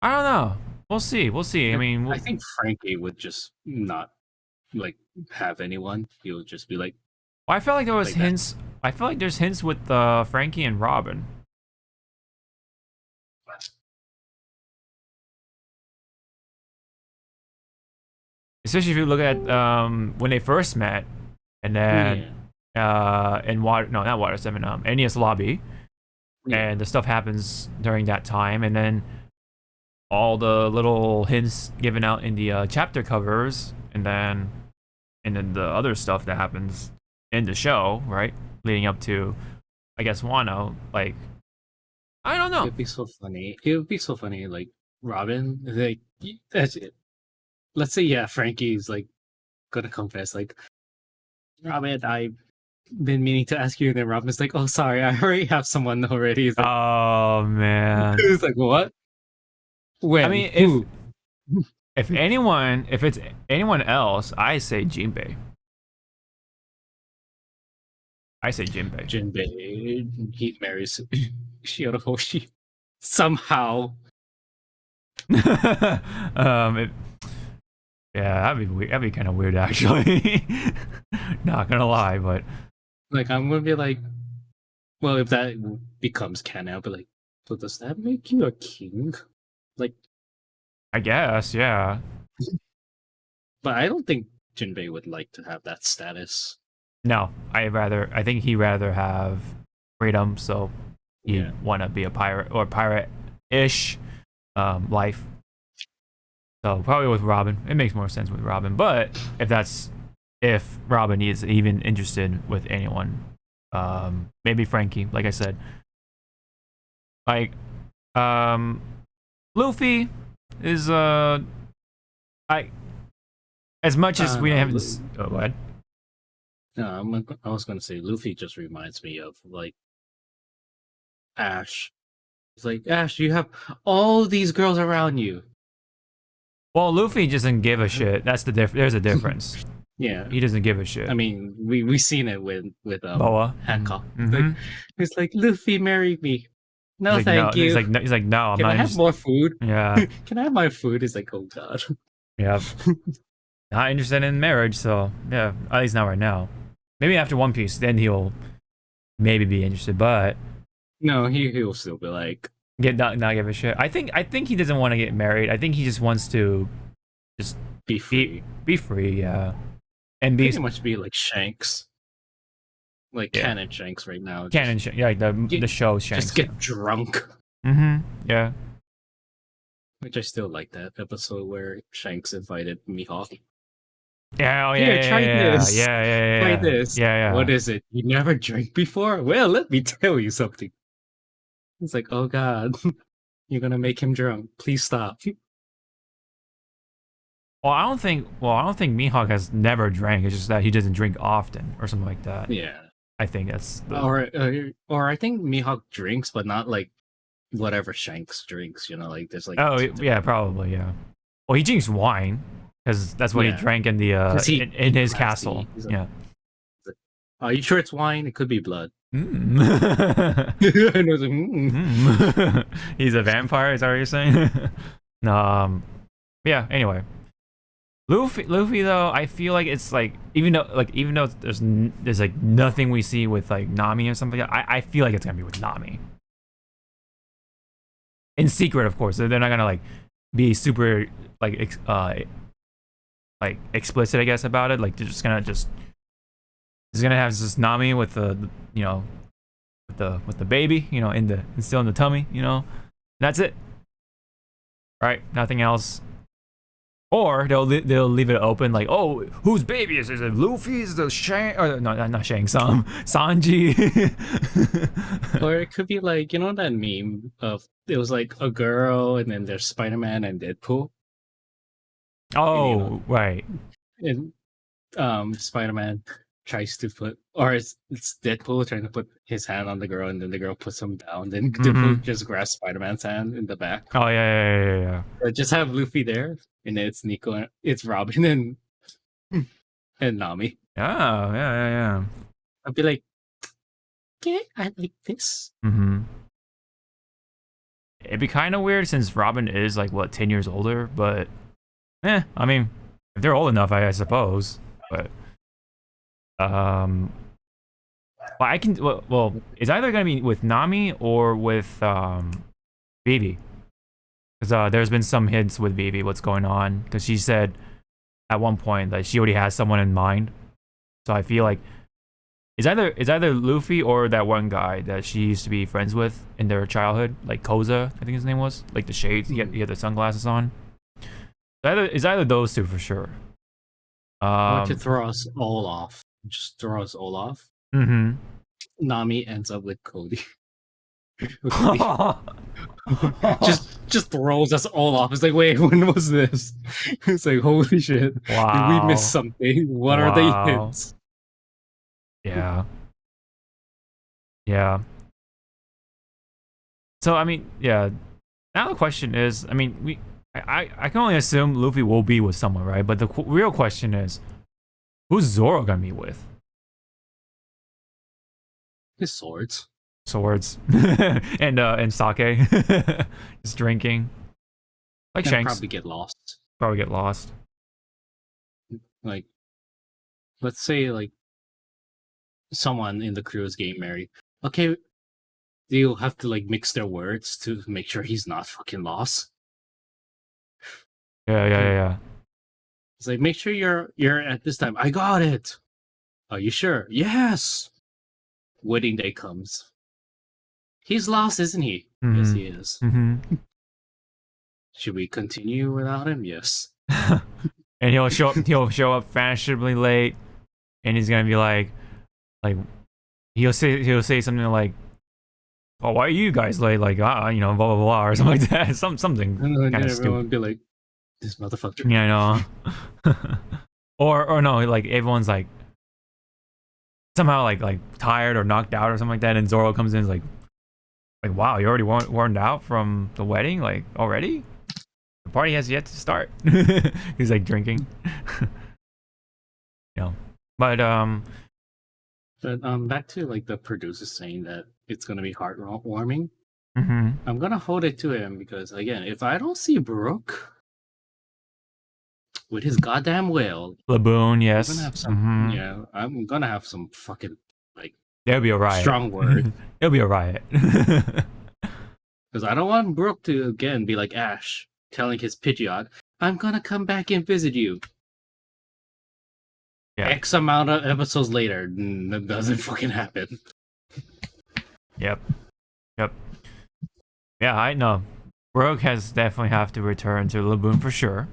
I don't know. We'll see. We'll see. I mean, I think Frankie would just not like have anyone. He would just be like, well, I felt like there was like that. hints. I feel like there's hints with Frankie and Robin. Especially if you look at when they first met, and then in water, no, not Water 7, NES Lobby, Yeah. and the stuff happens during that time, and then all the little hints given out in the chapter covers, and then the other stuff that happens in the show, right, leading up to, I guess, Wano. Like, I don't know. It'd be so funny. It would be so funny. Like Robin, like that's it. Let's say, yeah, Frankie's like gonna confess, like, Robin, I've been meaning to ask you, and then Robin's like, oh, sorry, I already have someone already. It's like, Oh man. it's like, what? When? I mean, Who? if it's anyone else, I say Jinbei. I say Jinbei. Jinbei, he marries Shirahoshi somehow. Yeah, that'd be weird. That'd be kind of weird, actually. Not gonna lie, but Like, I'm gonna be like, well, if that becomes canon, I'll be like, so does that make you a king? Like, I guess, yeah. but I don't think Jinbei would like to have that status. No, I think he'd rather have freedom, so he'd Yeah. want to be a pirate or pirate-ish life. So probably with Robin, it makes more sense with Robin. But if Robin is even interested with anyone, maybe Frankie, like I said. Like, Luffy is as much as we no, haven't. Oh, what? No, I was gonna say Luffy just reminds me of like Ash. It's like, Ash, you have all these girls around you. Well, Luffy doesn't give a shit. That's the There's a difference. Yeah. He doesn't give a shit. I mean, we seen it with Boa. Hancock. Mhm. It's like, Luffy, marry me. No, He's like, thank you. He's like, no, I'm Can not I have interested. more food? Yeah, Can I have my food? It's like, oh god. yeah. Not interested in marriage, so yeah, at least not right now. Maybe after One Piece, then he'll maybe be interested, but No, he'll still be like, not give a shit. I think he doesn't want to get married. I think he just wants to be free. be free, yeah, and be Pretty much be like Shanks. Like Yeah. canon Shanks right now. canon, yeah, like the show Shanks. Just get drunk. Yeah. Which I still like that episode where Shanks invited Mihawk. Yeah, oh yeah, Here, yeah, try yeah, this. yeah. Try this. Yeah. What is it? You never drank before? Well, let me tell you something. It's like, oh god, you're gonna make him drunk. Please stop. Well, I don't think Mihawk has never drank. It's just that he doesn't drink often or something like that. Yeah. I think that's Or I think Mihawk drinks, but not like whatever Shanks drinks. You know, like there's like. Oh yeah, probably yeah. Well, he drinks wine because that's what Yeah. he drank in the 'Cause he- in his classy. castle. He's like- Yeah. Are you sure it's wine? It could be blood. Mm. And I was like, Mm. He's a vampire. Is that what you're saying? No. Yeah. Anyway, Luffy though, I feel like it's like even though there's like nothing we see with like Nami or something, I feel like it's gonna be with Nami. In secret, of course. They're not gonna like be super like explicit, I guess, about it. Like they're just gonna he's gonna have this Nami with the with the baby, still in the tummy, That's it. right? Nothing else. Or they'll leave it open like, oh, whose baby is it? Is it Luffy? Is it Shang? Or no, not Shang Tsung. Sanji. Or it could be like, you know that meme of it was like a girl and then there's Spider-Man and Deadpool. Oh, right. And Spider-Man tries to put, or it's Deadpool trying to put his hand on the girl and then the girl puts him down. Then Deadpool just grabs Spider-Man's hand in the back. Oh yeah. Or just have Luffy there and then it's Nico, it's Robin and Nami. Oh, yeah. I'd be like, okay, I like this. Mm-hmm. It'd be kind of weird since Robin is like what 10 years older, but I mean, if they're old enough, I suppose. But well, I can well, it's either gonna be with Nami or with Vivi, because there's been some hints with Vivi what's going on, because she said at one point that she already has someone in mind. So I feel like it's either Luffy or that one guy that she used to be friends with in their childhood, like Koza, I think his name was, like the shades. He had the sunglasses on. It's either those two for sure. Or to throw us all off. Just throw us all off. Mm-hmm. Nami ends up with Cody. With Cody. just throws us all off. It's like, wait, when was this? It's like, holy shit. Wow. Did we miss something? What are the hints? Yeah. So I mean, yeah. Now the question is, I mean, I can only assume Luffy will be with someone, right? But the real question is, who's Zoro gonna be with? His swords. and sake. Just drinking. Like Can Shanks. probably get lost. Probably get lost. Like, let's say like someone in the crew is getting married. Okay, you'll have to like mix their words to make sure he's not fucking lost. Yeah. It's like, make sure you're at this time. I got it. Are you sure? Yes. Wedding day comes. He's lost, isn't he? Yes, he is. Mm-hmm. Should we continue without him? Yes. And he'll show up fashionably late, and he's gonna be like he'll say something like, "Oh, why are you guys late?" Like, blah blah blah, or something like that. Something And then kind of everyone stupid. be like, this motherfucker. Yeah, I know. or no, like everyone's like somehow like tired or knocked out or something like that, and Zoro comes in and is like, wow, you already worn out from the wedding, like already? The party has yet to start. He's like drinking. But But back to like the producers saying that it's gonna be heartwarming. mhm. I'm gonna hold it to him because again, if I don't see Brooke with his goddamn whale, Laboon, I'm yes. gonna have some. Mhm. Yeah, I'm gonna have some fucking like There'll be a riot. strong word There'll be a riot. because I don't want Brooke to again be like Ash telling his Pidgeot, "I'm gonna come back and visit you." Yeah. X amount of episodes later, that doesn't fucking happen. Yep. Yeah, I know. Brooke has definitely have to return to Laboon for sure.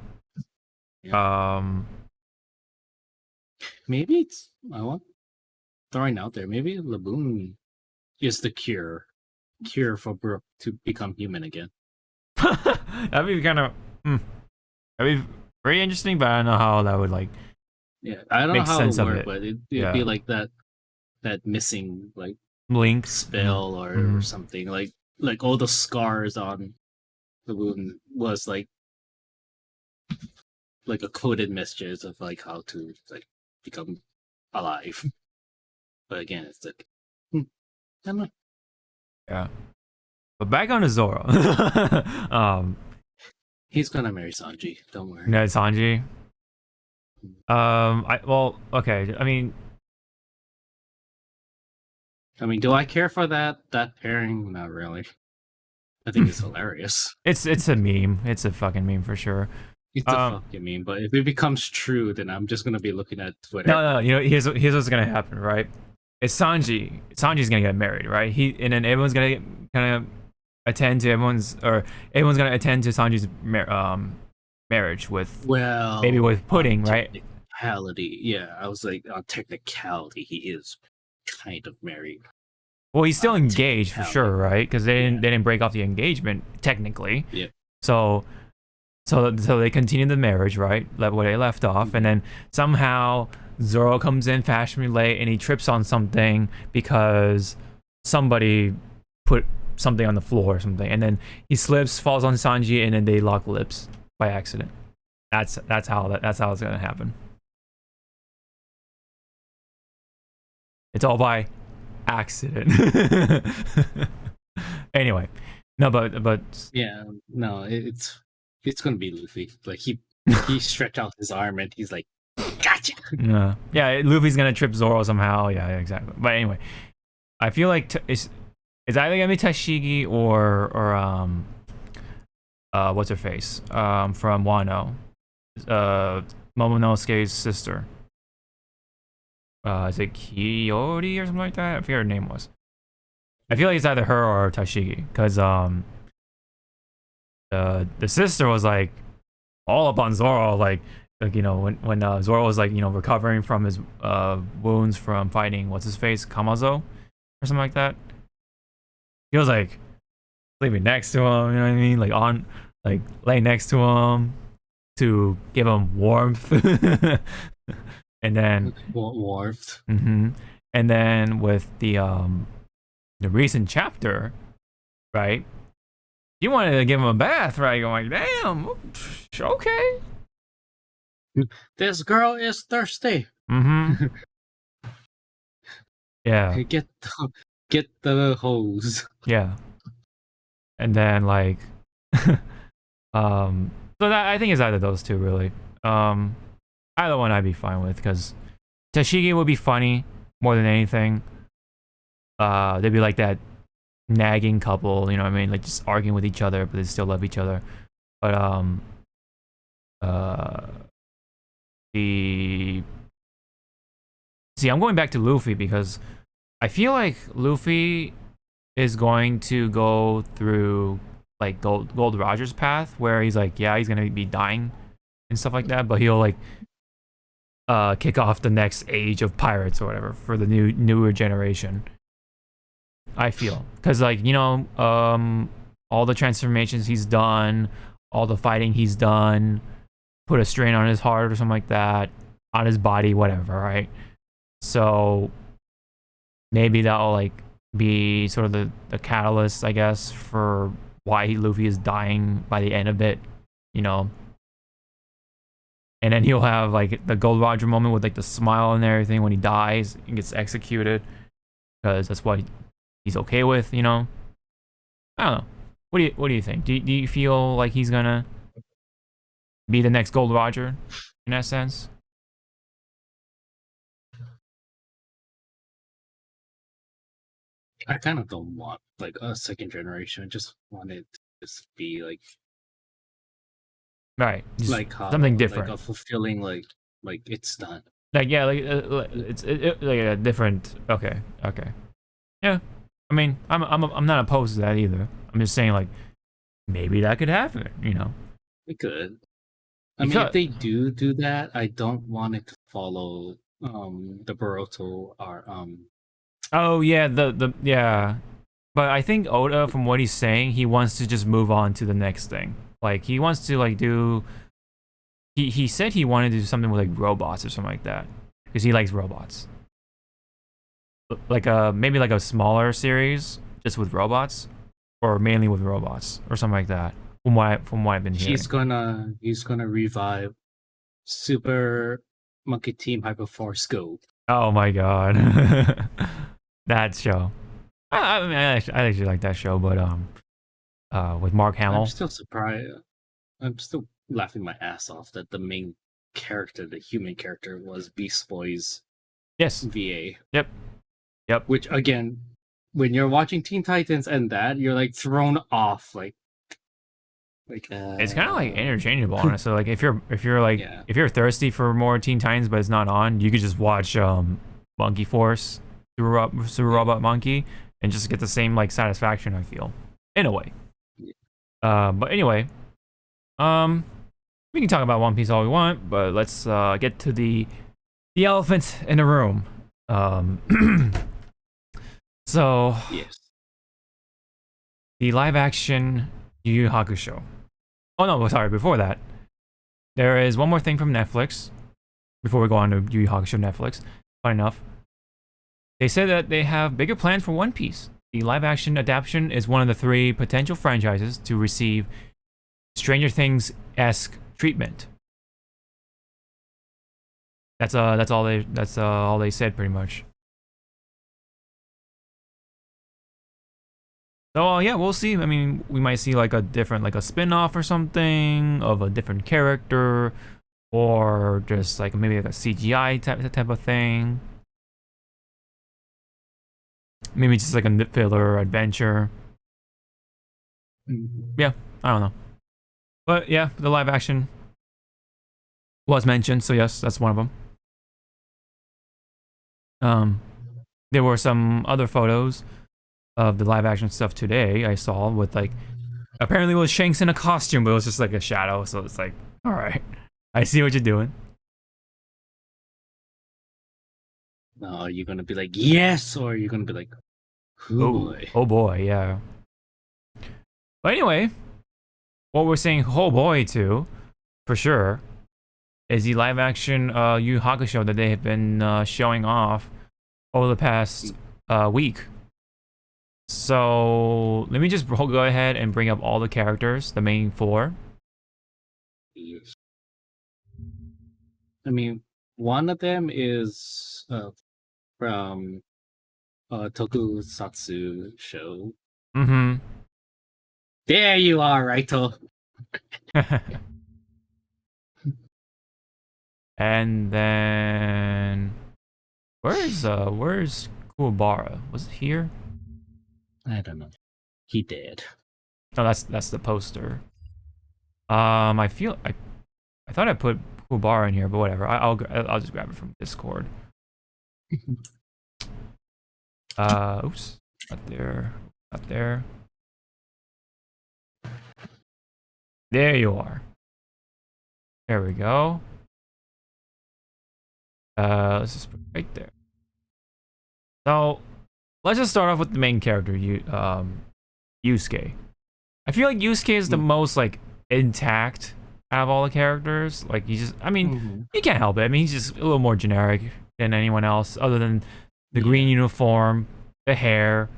Maybe it's I want throwing out there. Maybe Laboon is the cure for Brooke to become human again. That'd be kind of that'd be very interesting, but I don't know how that would like Yeah, I don't Makes know how sense it of would it. work, but it'd Yeah. be like that missing like link spell or Mhm. something. Like all the scars on the wound was like a coded messages of like how to like become alive. But again, it's like I don't know. Yeah. But back on to Zoro. He's gonna marry Sanji. Don't worry. Ned Sanji. Okay. I mean, do I care for that pairing? Not really. I think it's hilarious. it's a meme. It's a fucking meme for sure. It's a fucking meme, but if it becomes true, then I'm just gonna be looking at Twitter. No. Here's what's gonna happen, right? It's Sanji. Sanji's gonna get married, right? And then everyone's gonna kind of attend to everyone's gonna attend to Sanji's marriage with Well, maybe with on Pudding, right? technicality, yeah. I was like, on technicality, he is kind of married. Well, he's still on engaged for sure, technicality. right? Because they didn't break off the engagement technically. Yeah. So they continue the marriage, right? Where they left off, and then somehow Zoro comes in fashionably late and he trips on something because somebody put something on the floor or something, and then he slips, falls on Sanji, and then they lock lips by accident. That's how it's gonna happen. It's all by accident. Anyway, no, but Yeah, no, it's gonna be Luffy. Like he stretched out his arm and he's like, gotcha. yeah, Luffy's gonna trip Zoro somehow. Yeah, exactly. But anyway, I feel like it's either gonna be Tashigi or what's her face from Wano, Momonosuke's sister. Is it Kiyori or something like that? I forget her name was. I feel like it's either her or Tashigi, because the sister was like all up on Zoro, like you know when Zoro was like, you know, recovering from his wounds from fighting what's his face, Kamazo or something like that. He was like sleeping next to him, you know what I mean, like on like laying next to him to give him warmth. And then warmth. And then with the recent chapter, right? You wanted to give him a bath, right? I'm like, damn, okay. This girl is thirsty. Yeah. Get the hose. Yeah. And then like, so that I think it's either those two really. Either one I'd be fine with, because Tashigi would be funny more than anything. They'd be like that nagging couple, you know what I mean? Like just arguing with each other, but they still love each other. But I'm going back to Luffy because I feel like Luffy is going to go through like Gold Roger's path, where he's like, yeah, he's gonna be dying and stuff like that, but he'll like kick off the next age of pirates or whatever for the newer generation. I feel, because like, you know, all the transformations he's done, all the fighting he's done, put a strain on his heart or something like that, on his body, whatever, right? So maybe that'll like be sort of the catalyst, I guess, for why Luffy is dying by the end of it, you know. And then he'll have like the Gold Roger moment with like the smile and everything when he dies and gets executed, because that's what he's okay with, you know. I don't know. What do you think? Do you feel like he's gonna be the next Gold Roger in that sense? I kind of don't want like a second generation. I just want it to just be like Right, just like how, something different, like a fulfilling like it's done. like yeah, like it's like a different. Okay, yeah. I mean, I'm not opposed to that either. I'm just saying, like, maybe that could happen, you know. It could. I mean, if they do that, I don't want it to follow the Boruto or Oh yeah, the yeah. But I think Oda, from what he's saying, he wants to just move on to the next thing. Like he wants to like do. He said he wanted to do something with like robots or something like that, because he likes robots. Like maybe like a smaller series just with robots, or mainly with robots or something like that. From what I've been hearing. He's gonna revive Super Monkey Team Hyperforce Go. Oh my god, that show. I mean, I actually like that show, but with Mark Hamill. I'm still surprised. I'm still laughing my ass off that the main character, the human character, was Beast Boy's VA. Yep. Which again, when you're watching Teen Titans and that, you're like thrown off, like. It's kind of like interchangeable, honestly. Like if you're if you're thirsty for more Teen Titans, but it's not on, you could just watch Monkey Force, Super Robot Monkey, and just get the same like satisfaction, I feel. in a way. But anyway, we can talk about One Piece all we want, but let's get to the elephant in the room. So Yes. the live action Yu Yu Hakusho. Oh no, sorry, before that, there is one more thing from Netflix. Before we go on to Yu Yu Hakusho Netflix, fun enough, they said that they have bigger plans for One Piece. The live action adaptation is one of the 3 potential franchises to receive Stranger Things-esque treatment. That's all they said pretty much. So yeah, we'll see. I mean, we might see like a different, like a spin-off or something of a different character, or just like maybe like a CGI type of thing. Maybe just like a filler adventure. Yeah, I don't know. But yeah, the live action was mentioned, so yes, that's one of them. There were some other photos of the live action stuff today I saw with like, apparently it was Shanks in a costume, but it was just like a shadow, so it's like, alright, I see what you're doing. Now, are you gonna be like yes, or are you gonna be like, Oh boy, yeah. But anyway, what we're saying oh boy to, for sure, is the live action Yu Yu Hakusho that they have been showing off over the past week. So let me just go ahead and bring up all the characters, the main 4. Yes. I mean, one of them is from Tokusatsu show. Mm-hmm. There you are, Raito. And then where's Kuwabara? Was it here? I don't know. He did. No, that's the poster. I thought I put Kuwabara in here, but whatever. I'll just grab it from Discord. Oops, not there, not there. There you are. There we go. Let's just put it right there. So, let's just start off with the main character, Yusuke. I feel like Yusuke is the most like intact out of all the characters. Like I mean, you can't help it. I mean, he's just a little more generic than anyone else, other than the green uniform, the hair.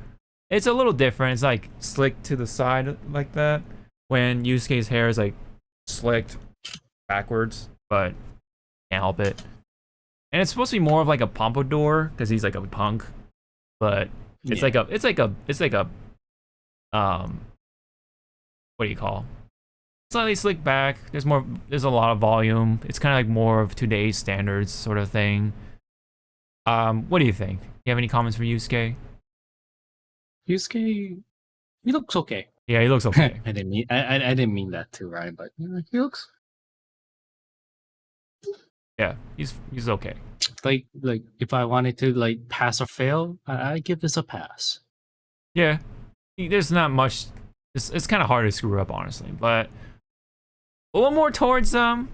It's a little different. It's like slicked to the side like that, when Yusuke's hair is like slicked backwards, but can't help it. And it's supposed to be more of like a pompadour because he's like a punk, but it's like a what do you call? Slightly slick back. There's a lot of volume. It's kind of like more of today's standards sort of thing. What do you think? You have any comments for Yusuke? Yusuke, he looks okay. Yeah, he looks okay. I didn't mean that too, Ryan, but he looks Yeah, he's okay. like if I wanted to like pass or fail, I give this a pass. Yeah, there's not much. It's kind of hard to screw up, honestly, but a little more towards the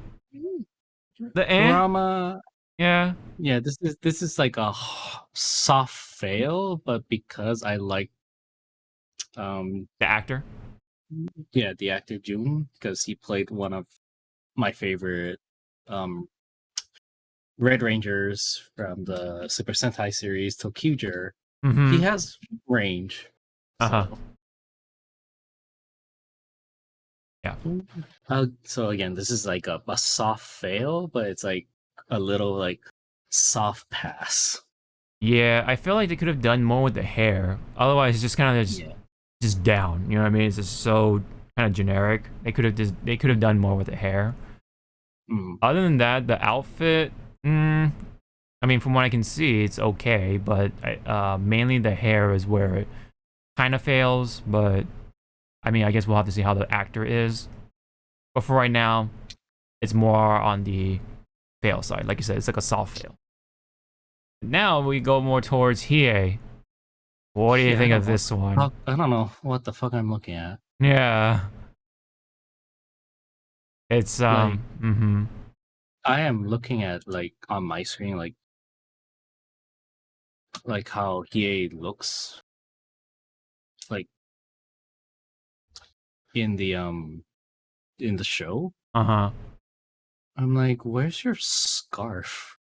end. Drama. Yeah. Yeah, this is like a soft fail, but because I like The actor. the actor Jun, because he played one of my favorite Red Rangers from the Super Sentai series, Tokyuger. Mm-hmm. He has range. Uh-huh. So. Yeah. So again, this is like a soft fail, but it's like a little like soft pass. Yeah, I feel like they could have done more with the hair. Otherwise, it's just kind of just down. You know what I mean? It's just so kind of generic. They could have done more with the hair. Other than that, the outfit. I mean, from what I can see, it's okay, but mainly the hair is where it kind of fails. But I mean, I guess we'll have to see how the actor is. But for right now, it's more on the fail side. Like you said, it's like a soft fail. Now we go more towards Hiei. What do you Yeah, think I of don't know. this one? I don't know what the fuck I'm looking at. Yeah. It's Like mm-hmm. I am looking at like on my screen like how Hiei looks like in the show. Uh-huh. I'm like, where's your scarf?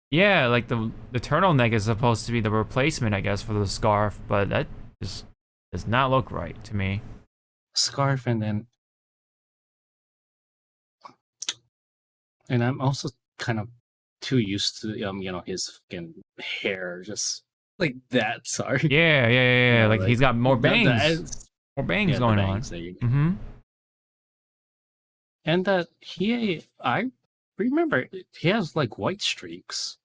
Yeah, like the turtleneck is supposed to be the replacement, I guess, for the scarf, but that just does not look right to me. Scarf and I'm also kind of too used to his fucking hair just like that. Sorry. Yeah. Like he's Like got more the bangs. More bangs yeah, the going bangs on. there you go. Mm-hmm. And that I remember he has like white streaks.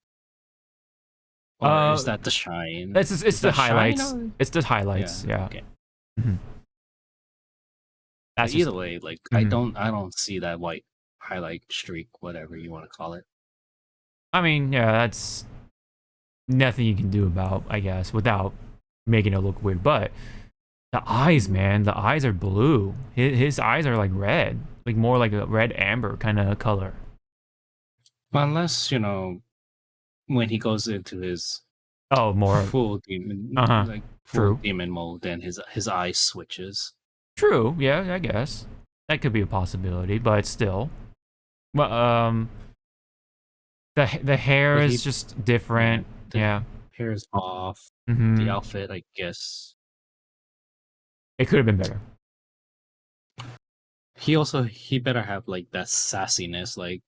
Or is that the shine? It's Is the that shine highlights. or- It's the highlights, yeah. Okay. Mhm. But That's just either way, like Mhm. I don't see that white highlight streak, whatever you want to call it. I mean, yeah, that's nothing you can do about, I guess, without making it look weird. But the eyes, man, the eyes are blue. His eyes are like red, like more like a red amber kind of color. Unless, when he goes into his Oh, more. full demon Uh-huh. like full True. demon mode, then his eye switches. True. Yeah, I guess that could be a possibility, but still, well, the hair But is just different. the Yeah. hair is off. Mm-hmm. The outfit, I guess. It could have been better. He better have like that sassiness, like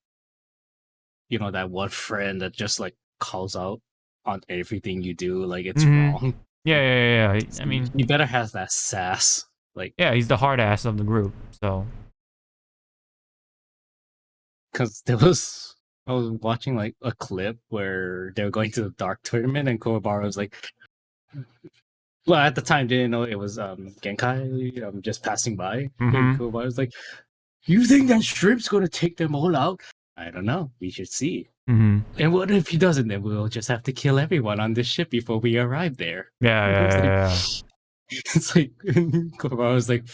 that one friend that just like calls out on everything you do, like it's Mhm. wrong. Yeah. I mean, He better has that sass. Like, yeah, he's the hard ass of the group. So because I was watching like a clip where they were going to the dark tournament and Kobara was like, well, at the time didn't know it was Genkai just passing by. Mhm. Kobara was like, you think that shrimp's gonna take them all out? I don't know. We should see. Mm-hmm. And what if he doesn't? Then we'll just have to kill everyone on this ship before we arrive there. Yeah. It's like Kobara was like,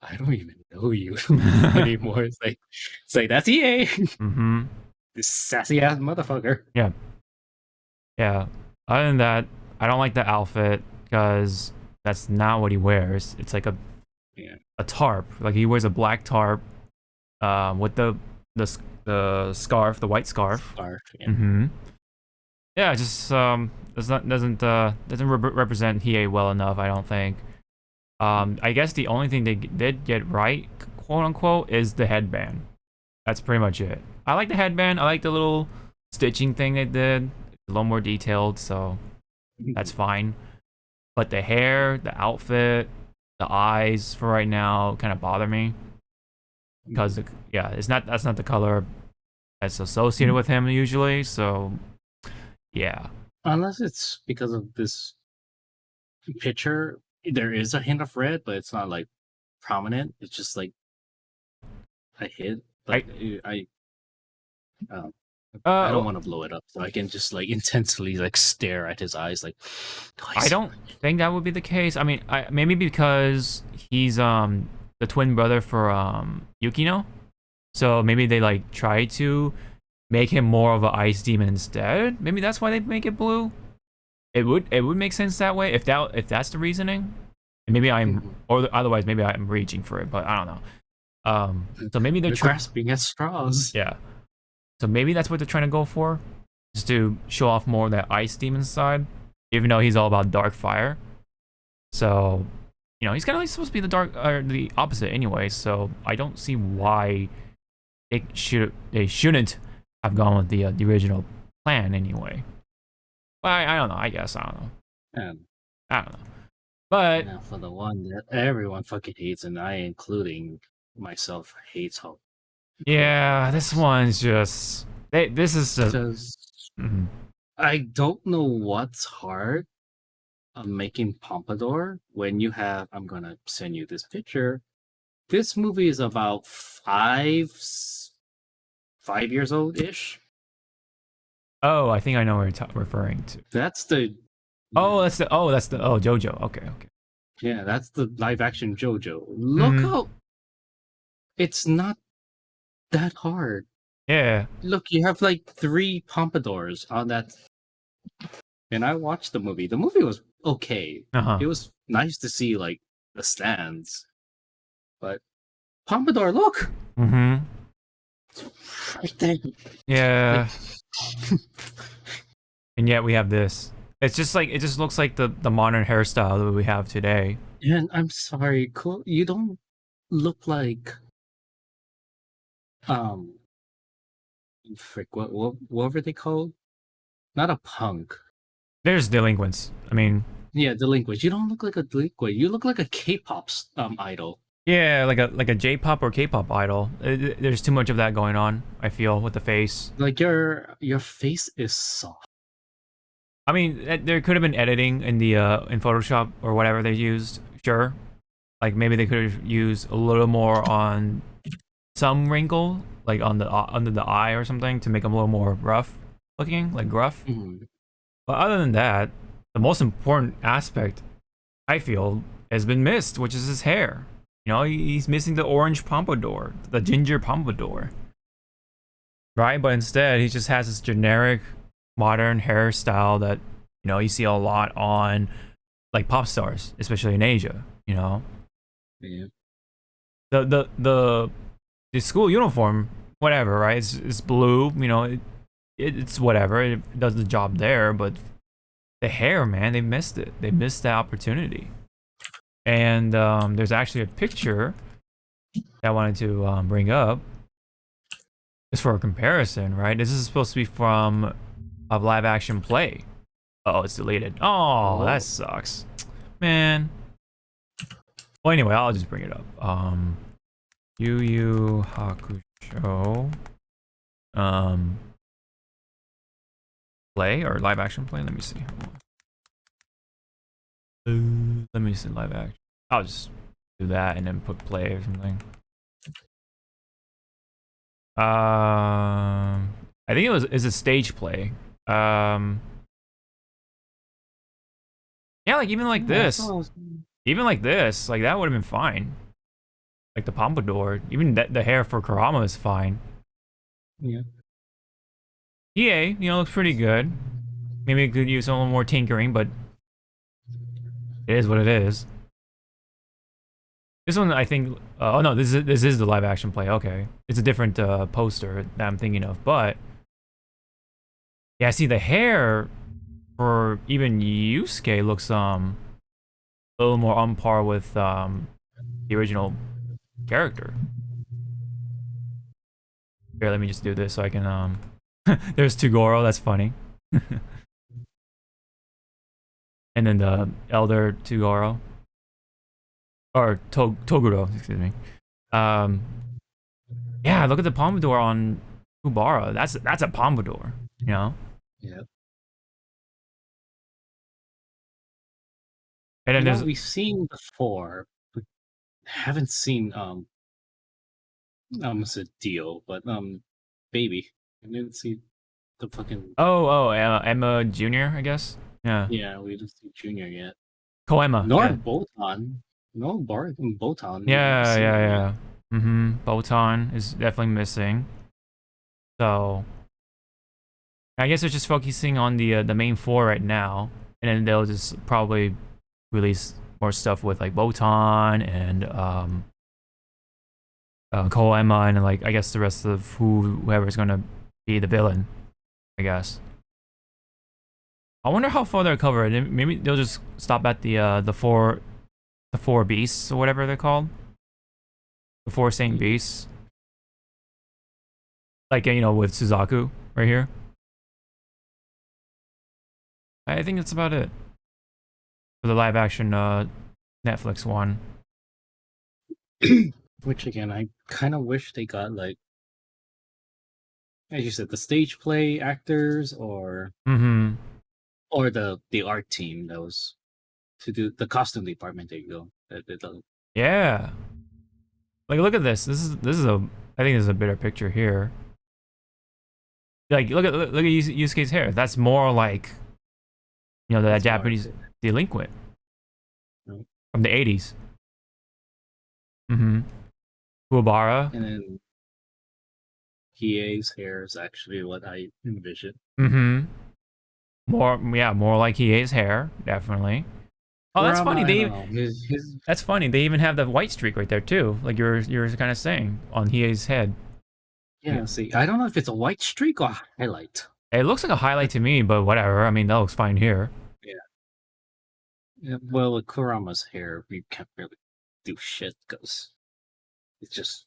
I don't even know you anymore. It's like that's EA. Mm-hmm. This sassy ass motherfucker. Yeah. Other than that, I don't like the outfit because that's not what he wears. It's like a tarp. Like he wears a black tarp, with the scarf, the white scarf. Yeah. Mm-hmm. Yeah, it just doesn't represent Hiei well enough, I don't think. I guess the only thing they did get right, quote unquote, is the headband. That's pretty much it. I like the headband. I like the little stitching thing they did. It's a little more detailed, so that's fine. But the hair, the outfit, the eyes for right now kind of bother me because that's not the color that's associated with him usually. So yeah. Unless it's because of this picture, there is a hint of red, but it's not like prominent. It's just like a hint. But I don't want to blow it up, so I can just like intensely like stare at his eyes like. I don't think that would be the case. I mean, maybe because he's the twin brother for Yukino, so maybe they like try to make him more of an ice demon instead. Maybe that's why they make it blue. It would make sense that way if that's the reasoning. And maybe or otherwise maybe I'm reaching for it, but I don't know. So maybe they're grasping at straws. Yeah. So maybe that's what they're trying to go for, just to show off more of that ice demon side, even though he's all about dark fire. So, he's kind of like supposed to be the opposite anyway. So I don't see why they shouldn't have gone with the original plan anyway. But I don't know. I guess I don't know. I don't know. But for the one that everyone fucking hates, and I, including myself, hates how. Yeah, this one's just. This is just. Because I don't know what's hard making Pompadour when you have. I'm gonna send you this picture. This movie is about 5 years old ish. Oh, I think I know what you're referring to. That's the Oh, that's the JoJo. Okay, okay. Yeah, that's the live action JoJo. Look Mhm. how it's not that hard. Yeah. Look, you have like 3 pompadours on that. And I watched the movie. The movie was okay. Uh-huh. It was nice to see like the stands. But pompadour, look! Mm-hmm. Right there. Yeah. And yet we have this. It's just like, it just looks like the modern hairstyle that we have today. And I'm sorry, you don't look like frick, what were they called? Not a punk. There's delinquents. I mean, Yeah, delinquent. You don't look like a delinquent. You look like a K-pop idol. yeah, like a J-pop or K-pop idol. There's too much of that going on, I feel, with the face. Like your face is soft. I mean, there could have been editing in the in Photoshop or whatever they used. Sure, like maybe they could have used a little more on some wrinkle, like on the under the eye or something, to make them a little more rough looking, like gruff. Mhm. But other than that, the most important aspect, I feel, has been missed, which is his hair. You know, he's missing the orange pompadour, the ginger pompadour. Right? But instead, he just has this generic modern hairstyle that, you know, you see a lot on like pop stars, especially in Asia, you know. Yeah. The school uniform, whatever, right? It's blue, you know, it's whatever. It does the job there, but the hair, man, they missed it. They missed the opportunity. And there's actually a picture that I wanted to bring up just for a comparison, right? This is supposed to be from a live action play. Oh, it's deleted. Oh, that sucks, man. Well, anyway, I'll just bring it up. Yu Yu Hakusho, play or live action play. Let me see. Let me see live action. I'll just do that and then put play or something. I think it's a stage play. Yeah, like even like this, like that would have been fine. Like the pompadour, even the hair for Kurama is fine. Yeah. EA, you know, looks pretty good. Maybe it could use a little more tinkering, but it is what it is. This one, I think. Oh no, this is the live action play. Okay, it's a different poster that I'm thinking of, but yeah, see the hair for even Yusuke looks a little more on par with the original character. Here, let me just do this so I can there's Toguro, that's funny. And then the elder Toguro. Or Toguro, excuse me. Yeah, look at the pompadour on Kubara. That's a pompadour, you know? Yeah. And then there's We've seen before, but haven't seen I almost said Dio, but Baby. I didn't see the fucking Emma Jr., I guess. Yeah. yeah. We didn't see Junior yet. Koema. Nor Yeah. Botan. No Botan. Yeah. Mm-hmm. Botan is definitely missing. So I guess they're just focusing on the main four right now, and then they'll just probably release more stuff with like Botan and Koema and like I guess the rest of whoever's gonna be the villain, I guess. I wonder how far they'll cover it. Maybe they'll just stop at the four beasts or whatever they're called. The four Saint beasts. Like, you know, with Suzaku right here. I think that's about it for the live action Netflix one. Which again, I kind of wish they got like, as you said, the stage play actors or the art team that was to do the costume department. There you go. Yeah. Like, look at this. This is a. I think this is a better picture here. Like, look at Yusuke's hair. That's more like You know, that That's Japanese Marvel. delinquent No. from the 80s. Mm-hmm. Kuwabara. And then Hiei's hair is actually what I envisioned. Mm-hmm. More like Hiei's hair, definitely. Oh, that's funny. Kurama, I don't know. His That's funny. They even have the white streak right there too, like you're kind of saying on Hiei's head. yeah. See, I don't know if it's a white streak or highlight. It looks like a highlight to me, but whatever. I mean, that looks fine here. Yeah, well, with Kurama's hair, we can't really do shit because it's just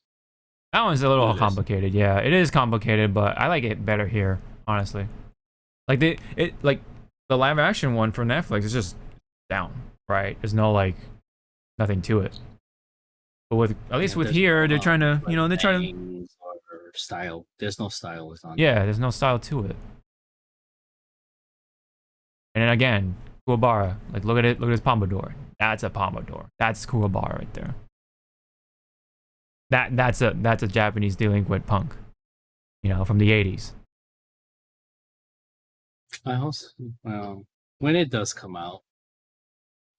That one's a little what it is. complicated. Yeah, it is complicated, but I like it better here, honestly. Like the live action one from Netflix is just down, right? There's no like nothing to it. But with at least Yeah, with there's here, they're no, trying to, like, they're trying to. bangs or style. There's no style with on. Yeah, there's no style to it. And then again, Kuwabara. Like look at it. Look at his pompadour. That's a pompadour. That's Kuwabara right there. That's a Japanese delinquent punk. You know, from the 80s. I also, when it does come out,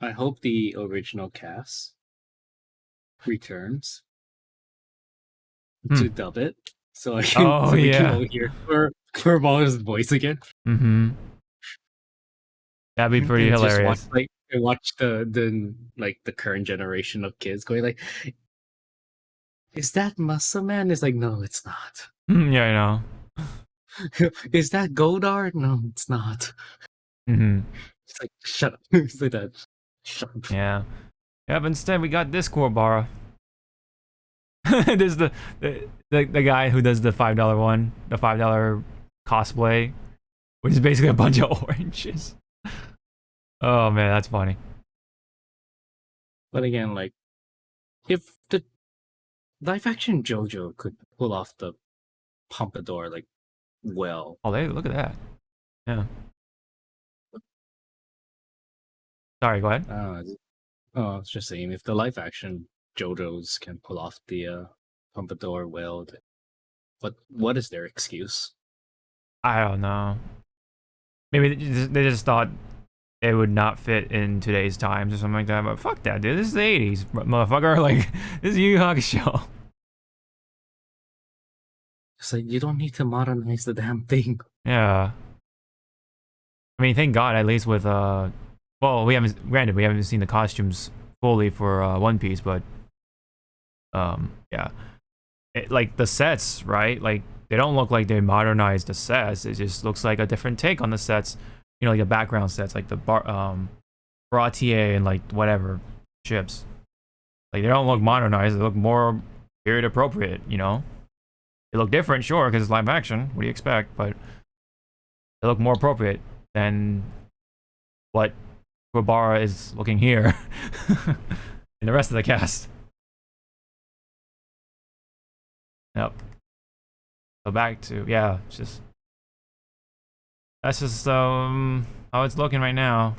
I hope the original cast returns to dub it, so I can, Oh, so we can yeah. all hear Kurbala's voice again. Mm-hmm. That'd be pretty And just hilarious. watch the like the current generation of kids going like, "Is that Muscle Man?" It's like, no, it's not. Yeah, I know. Is that Godard? No, it's not. Mm-hmm. It's like, shut up. It's like that. Shut up. Yeah. Yeah, but instead we got this Kuwabara. There's the guy who does the $5 one, the $5 cosplay, which is basically a bunch of oranges. Oh man, that's funny. But again, like, if the live action JoJo could pull off the pompadour like well, Oh, look at that. Yeah. Sorry, go ahead. I was just saying, if the live action JoJo's can pull off the pompadour well, what is their excuse? I don't know. Maybe they just thought it would not fit in today's times or something like that. But fuck that, dude. This is the 80s, motherfucker. Like, this is Yu Yu Hakusho. It's like, you don't need to modernize the damn thing. Yeah. I mean, thank God, at least with well, we haven't seen the costumes fully for One Piece, but yeah, like the sets, right? Like they don't look like they modernized the sets. It just looks like a different take on the sets. You know, like the background sets, like the Baratier and like whatever ships. Like they don't look modernized. They look more period appropriate. You know, they look different, sure, because it's live action. What do you expect? But they look more appropriate than what Kuwabara is looking here and the rest of the cast. Yep. So back to, yeah, it's just that's just how it's looking right now.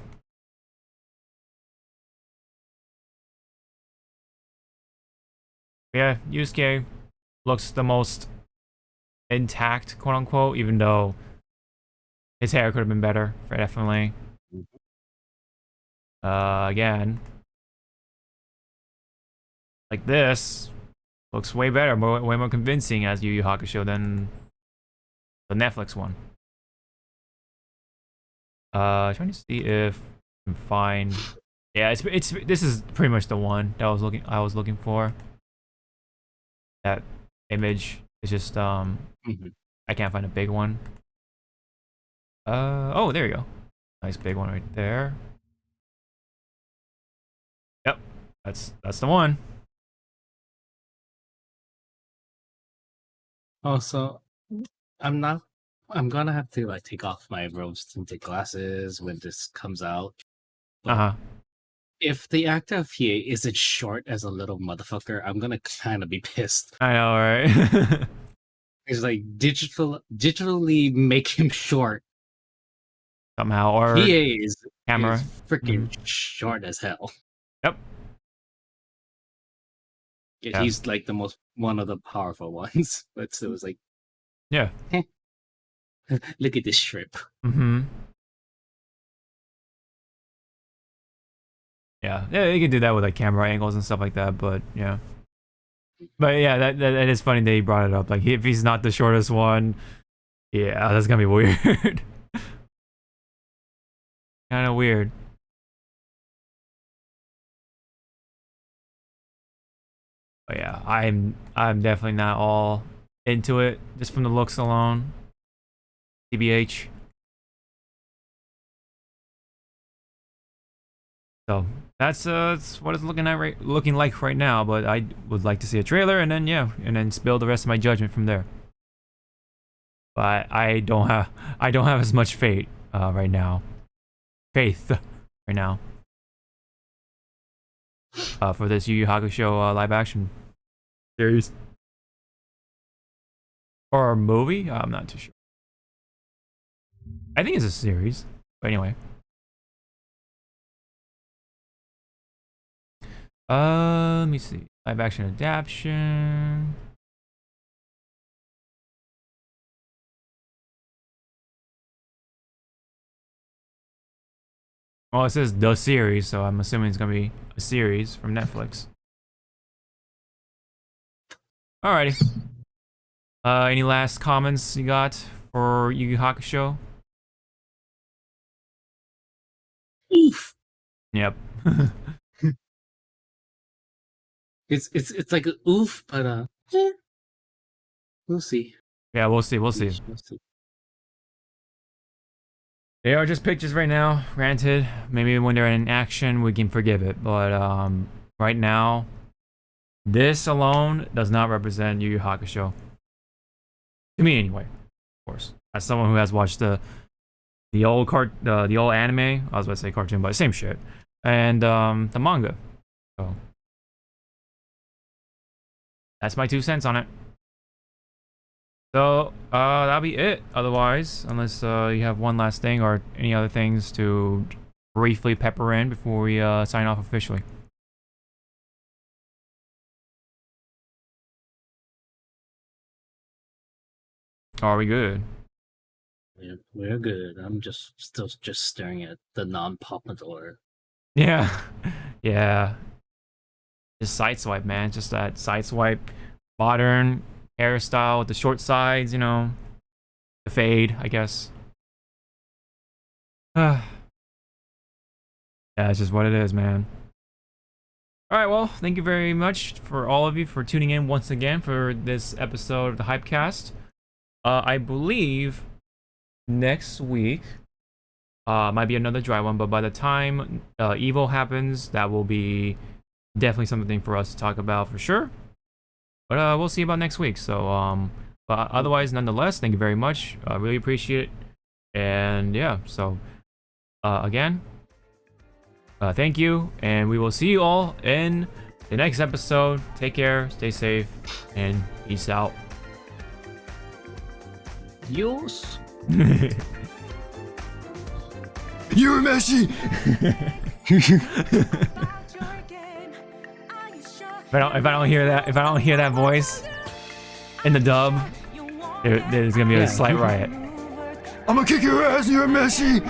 Yeah, Yusuke looks the most intact, quote unquote, even though his hair could have been better, definitely. Again, like this looks way better, way more convincing as Yu Yu Hakusho than the Netflix one. Trying to see if I can find. Yeah, it's this is pretty much the one that I was looking for. That image is just I can't find a big one. Oh, there you go. Nice big one right there. Yep, that's the one. Also, I'm gonna have to like take off my rose tinted glasses when this comes out. But if the actor of Hiei isn't short as a little motherfucker, I'm gonna kind of be pissed. I know, right? It's like digitally make him short. Somehow, or Hiei is camera. freaking short as hell. Yep. Yeah. He's like one of the powerful ones, but still, it's like, yeah. Look at this shrimp. Mm-hmm. Yeah, you can do that with like camera angles and stuff like that. But yeah, that is funny that he brought it up. Like if he's not the shortest one, yeah, that's gonna be weird. Kind of weird. But yeah, I'm definitely not all into it just from the looks alone. TBH. So that's what it's looking like right now. But I would like to see a trailer and then spill the rest of my judgment from there. But I don't have as much faith right now. Faith right now. For this Yu Yu Hakusho live action series or movie. I'm not too sure. I think it's a series. But anyway. Let me see. Live action adaptation. Well, it says the series, so I'm assuming it's gonna be a series from Netflix. Alrighty. Any last comments you got for Yu Yu Hakusho? Oof. Yep. It's like a oof, but we'll see. Yeah, we'll see. We'll see. They are just pictures right now. Granted, maybe when they're in action, we can forgive it. But right now, this alone does not represent Yu Yu Hakusho. To me, anyway. Of course, as someone who has watched the old the old anime, I was about to say cartoon, but same shit, and the manga. So that's my 2 cents on it. So that'll be it. Otherwise, unless you have one last thing or any other things to briefly pepper in before we sign off officially. Are we good? Yeah, we're good. I'm still staring at the non-Pompadour. Yeah, yeah. Just sideswipe, man. Just that sideswipe, modern hairstyle with the short sides, the fade, I guess. Yeah, it's just what it is, man. All right, well, thank you very much for all of you for tuning in once again for this episode of the Hypecast. I believe next week might be another dry one, but by the time Evo happens, that will be definitely something for us to talk about for sure. But we'll see about next week. So, but otherwise, nonetheless, thank you very much. I really appreciate it. And yeah, so again, thank you, and we will see you all in the next episode. Take care, stay safe, and peace out. Adios. Urameshi! If I don't hear that voice in the dub, there's gonna be a slight riot. I'm gonna kick your ass, Urameshi!